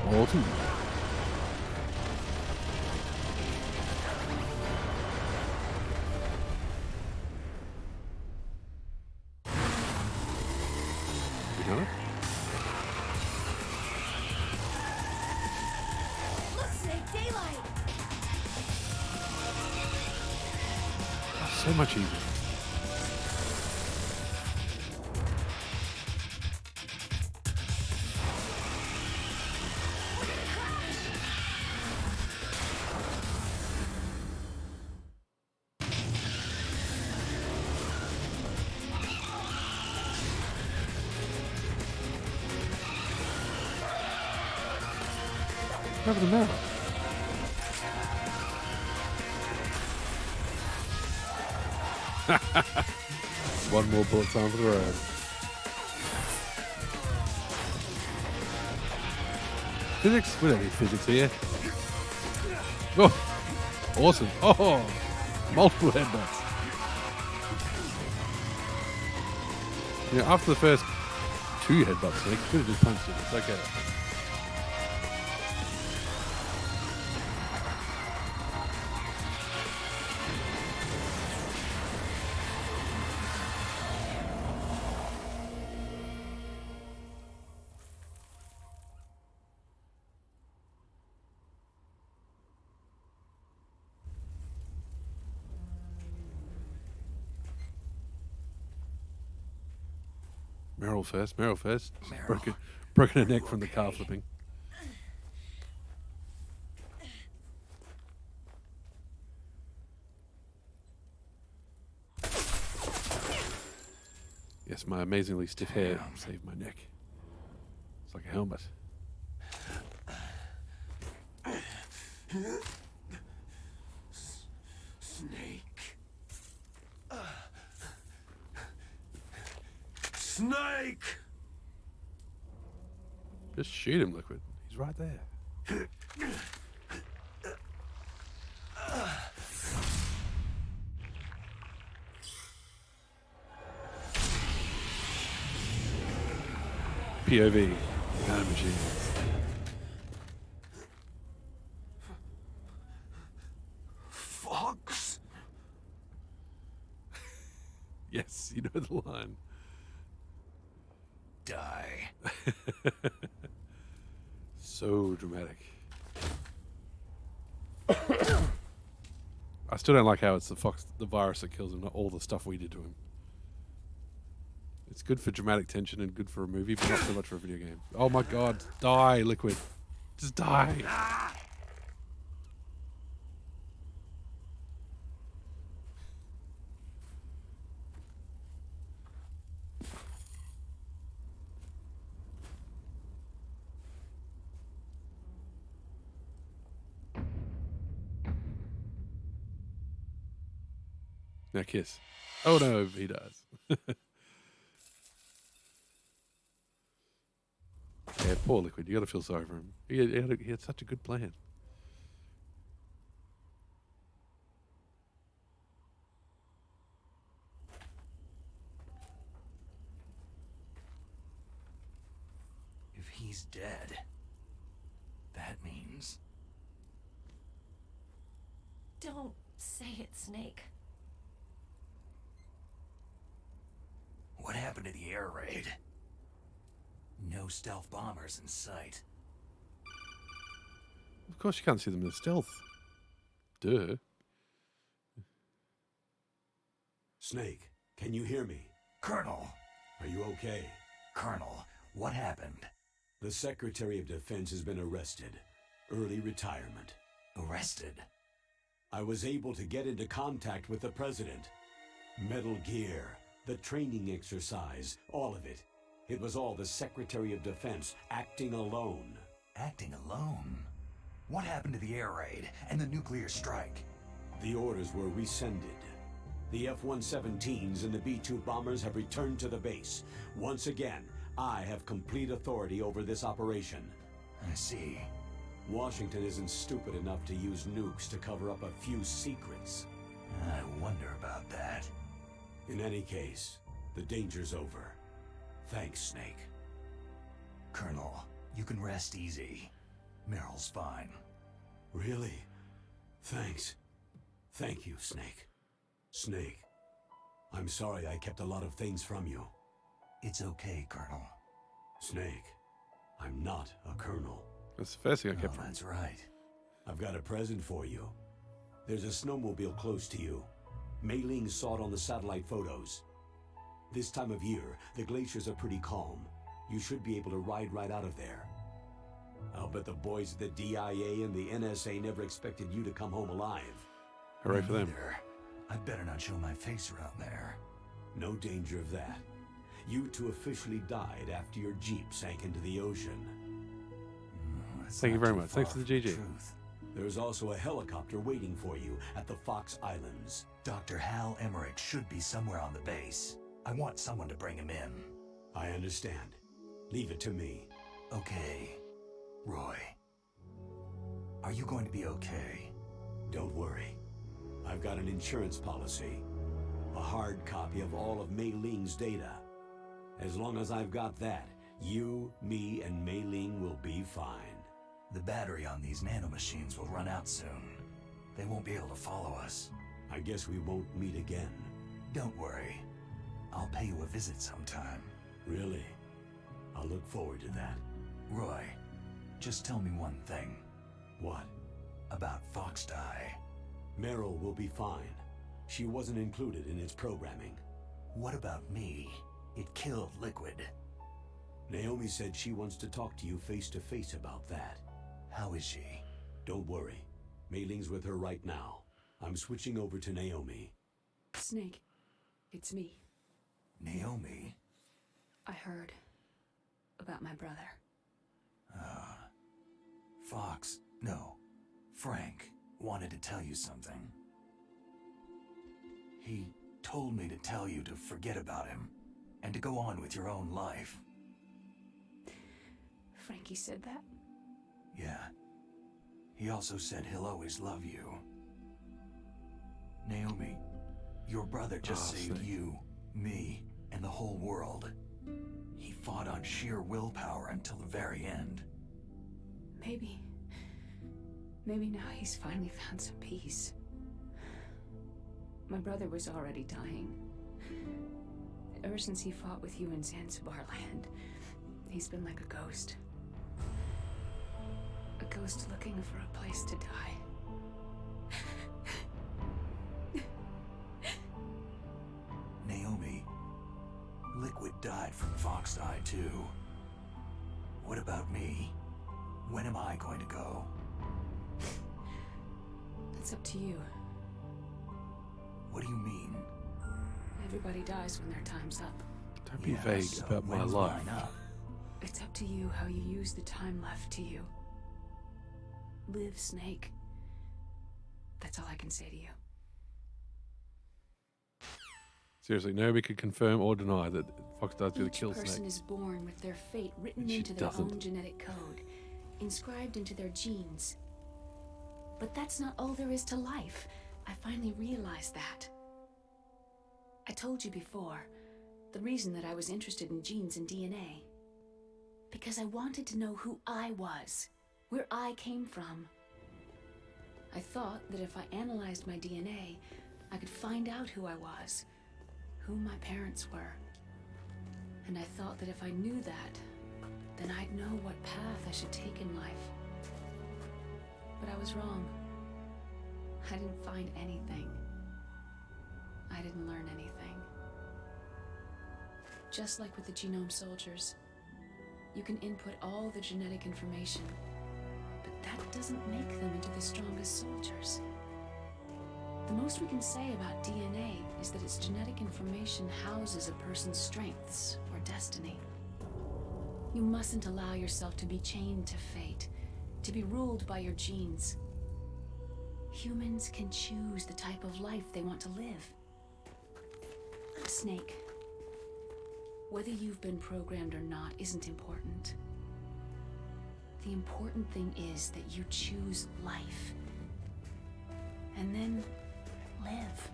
All too easy. We done it? So much easier. What's happened to Meryl? One more bullet time for the road. Physics? We don't need physics here. Oh, awesome. Oh, multiple headbutts. You know, after the first 2 headbutts, Nick could have just punched him. It's okay. Meryl first. Meryl. Broken her neck from the car flipping. Yes, my amazingly stiff hair saved my neck. It's like a helmet. Snake. Snake! Just shoot him, Liquid. He's right there. POV. Nanomachines. Fox? Yes, you know the line. Die. So dramatic. I still don't like how it's the virus that kills him, not all the stuff we did to him. It's good for dramatic tension and good for a movie, but not so much for a video game. Oh my god, die, Liquid. Just die. Now kiss. Oh no, he does. Yeah, poor Liquid. You got to feel sorry for him. He had such a good plan. If he's dead, that means... Don't say it, Snake. What happened to the air raid? No stealth bombers in sight. Of course you can't see them in stealth. Duh. Snake, can you hear me? Colonel! Are you okay? Colonel, what happened? The Secretary of Defense has been arrested. Early retirement. Arrested? I was able to get into contact with the President. Metal Gear, the training exercise, all of it. It was all the Secretary of Defense acting alone. Acting alone? What happened to the air raid and the nuclear strike? The orders were rescinded. The F-117s and the B-2 bombers have returned to the base. Once again, I have complete authority over this operation. I see. Washington isn't stupid enough to use nukes to cover up a few secrets. I wonder about that. In any case, the danger's over. Thanks, Snake. Colonel, you can rest easy. Meryl's fine. Really? Thanks. Thank you, Snake. Snake, I'm sorry I kept a lot of things from you. It's okay, Colonel. Snake, I'm not a colonel. That's the first thing I kept from him. That's right. I've got a present for you. There's a snowmobile close to you. Mei Ling saw it on the satellite photos. This time of year, the glaciers are pretty calm. You should be able to ride right out of there. I'll bet the boys at the DIA and the NSA never expected you to come home alive. Hooray for them. Neither. I'd better not show my face around there. No danger of that. You two officially died after your Jeep sank into the ocean. Thank you very much. Thanks for the GG. Truth. There's also a helicopter waiting for you at the Fox Islands. Dr. Hal Emmerich should be somewhere on the base. I want someone to bring him in. I understand. Leave it to me. Okay. Roy. Are you going to be okay? Don't worry. I've got an insurance policy. A hard copy of all of Mei Ling's data. As long as I've got that, you, me, and Mei Ling will be fine. The battery on these nanomachines will run out soon. They won't be able to follow us. I guess we won't meet again. Don't worry. I'll pay you a visit sometime. Really? I'll look forward to that. Roy, just tell me one thing. What? About Fox Die. Meryl will be fine. She wasn't included in its programming. What about me? It killed Liquid. Naomi said she wants to talk to you face to face about that. How is she? Don't worry. Mei Ling's with her right now. I'm switching over to Naomi. Snake, it's me. Naomi? I heard about my brother. Fox, no, Frank wanted to tell you something. He told me to tell you to forget about him and to go on with your own life. Frankie said that? Yeah. He also said he'll always love you. Naomi, your brother just saved you, me, and the whole world. He fought on sheer willpower until the very end. Maybe now he's finally found some peace. My brother was already dying. Ever since he fought with you in Zanzibar land, he's been like a ghost. A ghost looking for a place to die. Naomi, Liquid died from Fox Die too. What about me? When am I going to go? It's up to you. What do you mean? Everybody dies when their time's up. Don't be vague about my when's life. mine up? It's up to you how you use the time left to you. Live, Snake. That's all I can say to you. Seriously, nobody could confirm or deny that Fox Die's going to kill Each person Snake. is born with their fate written And she into their doesn't. own genetic code, inscribed into their genes. But that's not all there is to life. I finally realized that. I told you before, the reason that I was interested in genes and DNA. Because I wanted to know who I was, where I came from. I thought that if I analyzed my DNA, I could find out who I was, who my parents were. And I thought that if I knew that, then I'd know what path I should take in life. But I was wrong. I didn't find anything. I didn't learn anything. Just like with the genome soldiers, you can input all the genetic information, but that doesn't make them into the strongest soldiers. The most we can say about DNA is that its genetic information houses a person's strengths or destiny. You mustn't allow yourself to be chained to fate, to be ruled by your genes. Humans can choose the type of life they want to live. Snake, whether you've been programmed or not isn't important. The important thing is that you choose life. And then live.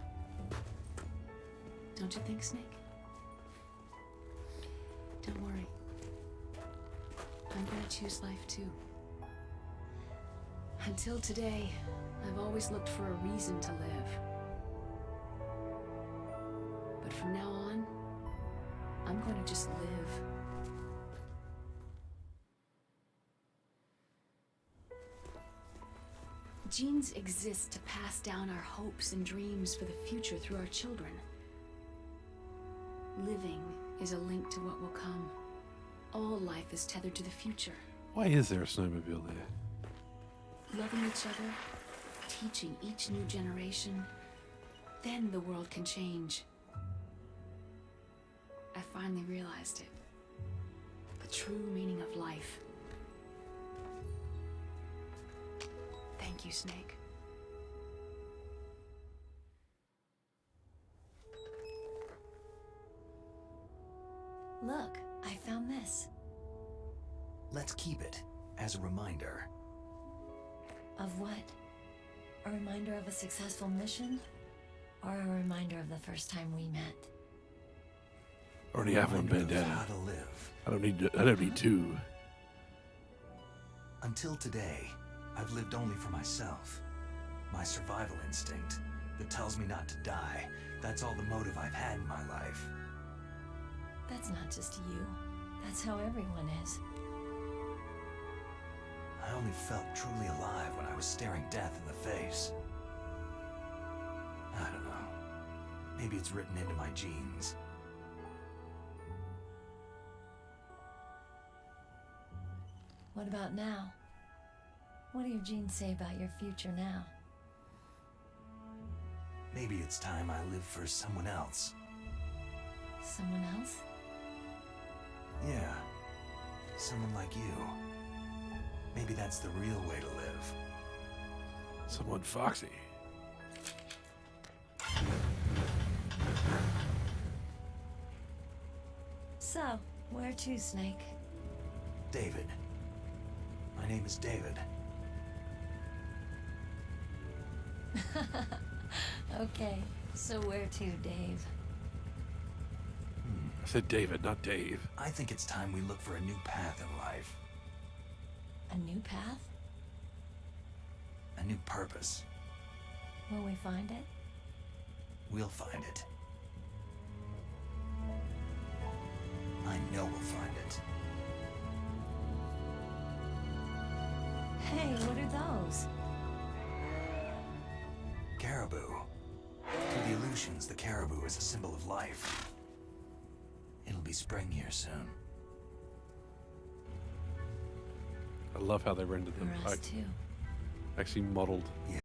Don't you think, Snake? Don't worry. I'm gonna choose life too. Until today, I've always looked for a reason to live. But from now on, I'm going to just live. genes exist to pass down our hopes and dreams for the future through our children. Living is a link to what will come. All life is tethered to the future. Why is there a snowmobile there? Loving each other, teaching each new generation, then the world can change. I finally realized it. The true meaning of life. Thank you, Snake. Look, I found this. Let's keep it as a reminder. Of what? A reminder of a successful mission? Or a reminder of the first time we met? Already have one, Reminder of Bandana. how to live. I don't need two. Until today, I've lived only for myself. My survival instinct that tells me not to die. That's all the motive I've had in my life. That's not just you. That's how everyone is. I only felt truly alive when I was staring death in the face. I don't know. Maybe it's written into my genes. What about now? What do your genes say about your future now? Maybe it's time I live for someone else. Someone else? Yeah. Someone like you. Maybe that's the real way to live. Someone foxy. So, where to, Snake? David. My name is David. Okay, so where to, Dave? I said David, not Dave. I think it's time we look for a new path in life. A new path? A new purpose. Will we find it? We'll find it. I know we'll find it. Hey, what are those? Caribou. To the Aleutians, the caribou is a symbol of life. It'll be spring here soon. I love how they rendered them. For us, too. Actually modeled. Yeah.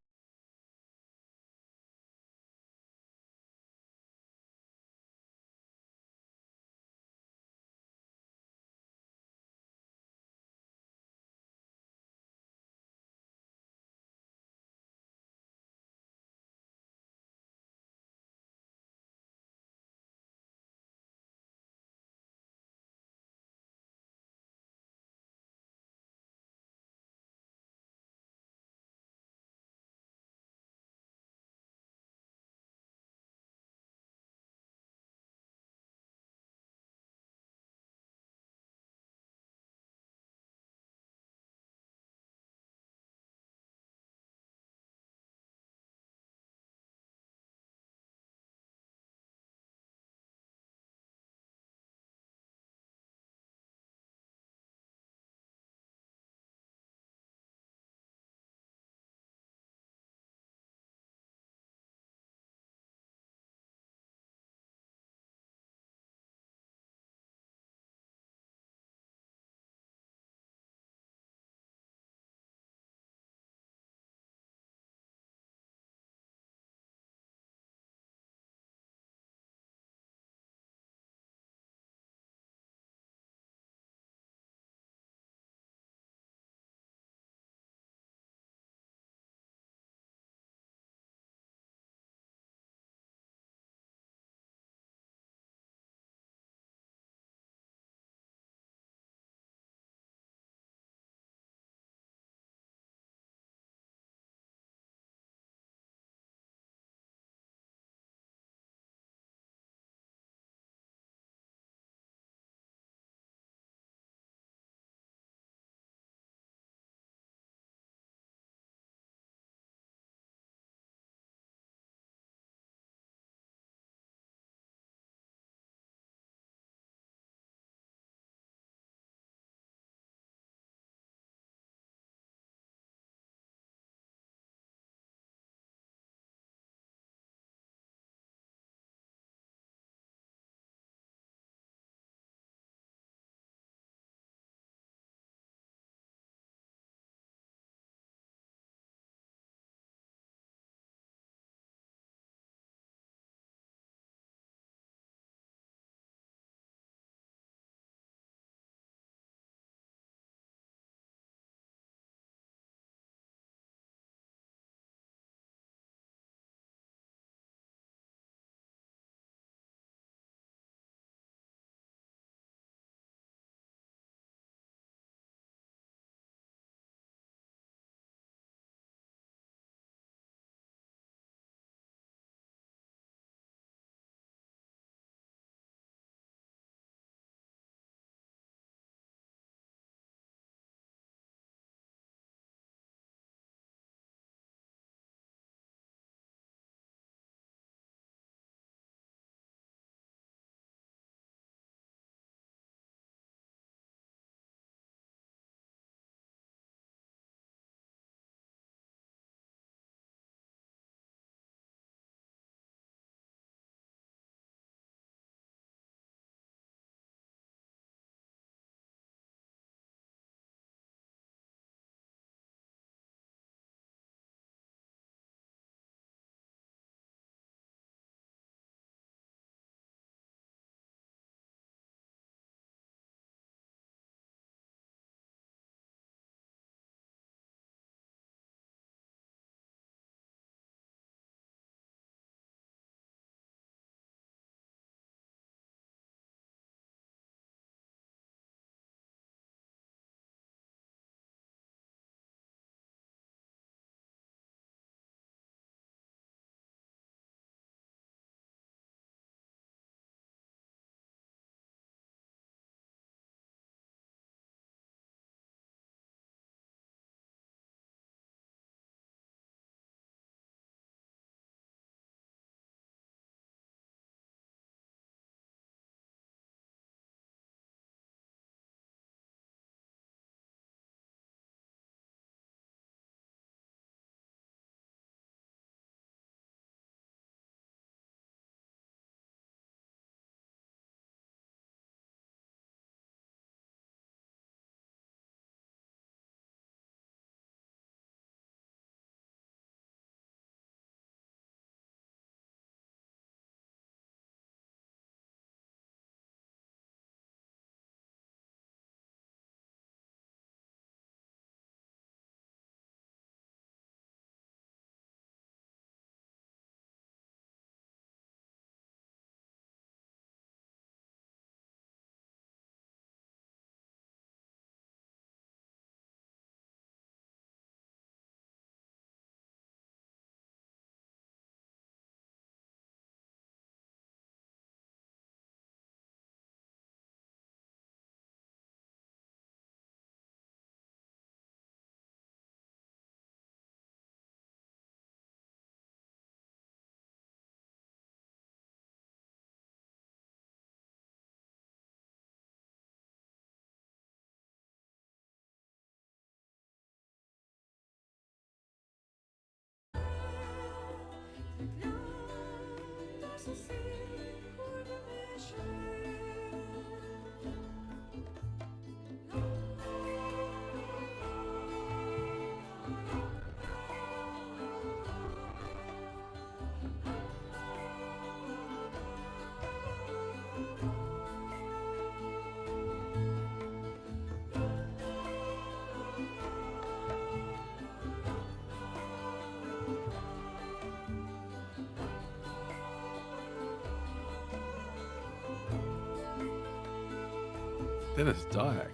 Dennis Dyack.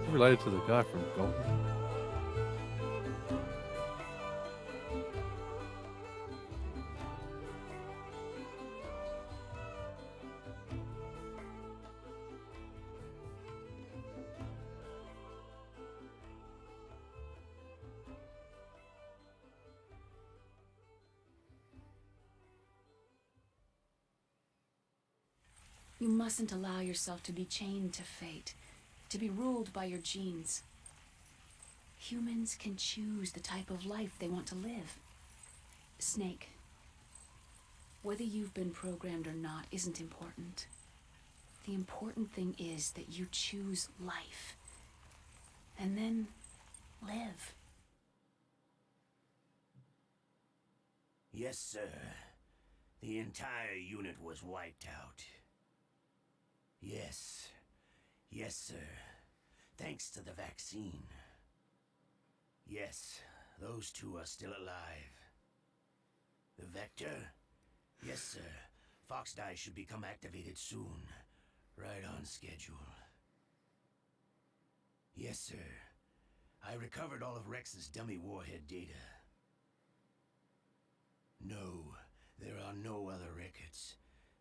Is he related to the guy from Golden? You mustn't allow yourself to be chained to fate, to be ruled by your genes. Humans can choose the type of life they want to live. Snake, whether you've been programmed or not isn't important. The important thing is that you choose life. And then live. Yes, sir. The entire unit was wiped out. Yes. Yes, sir. Thanks to the vaccine. Yes, those two are still alive. The Vector? Yes, sir. Fox Die should become activated soon. Right on schedule. Yes, sir. I recovered all of Rex's dummy warhead data. No, there are no other records.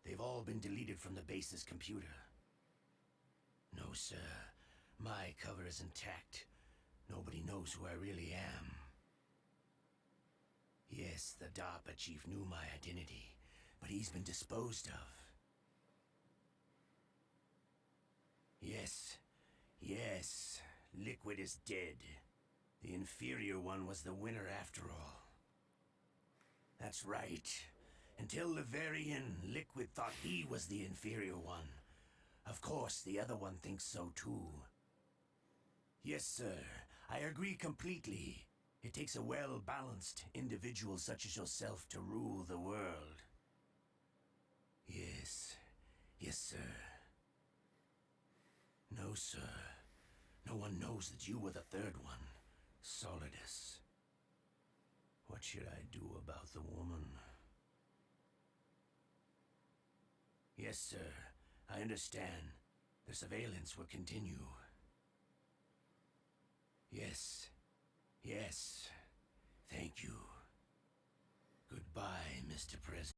They've all been deleted from the base's computer. No, sir. My cover is intact. Nobody knows who I really am. Yes, the DARPA chief knew my identity, but he's been disposed of. Yes. Yes. Liquid is dead. The inferior one was the winner after all. That's right. Until the very end, Liquid thought he was the inferior one. Of course, the other one thinks so too. Yes, sir. I agree completely. It takes a well-balanced individual such as yourself to rule the world. Yes. Yes, sir. No, sir. No one knows that you were the third one, Solidus. What should I do about the woman? Yes, sir. I understand. The surveillance will continue. Yes. Yes. Thank you. Goodbye, Mr. President.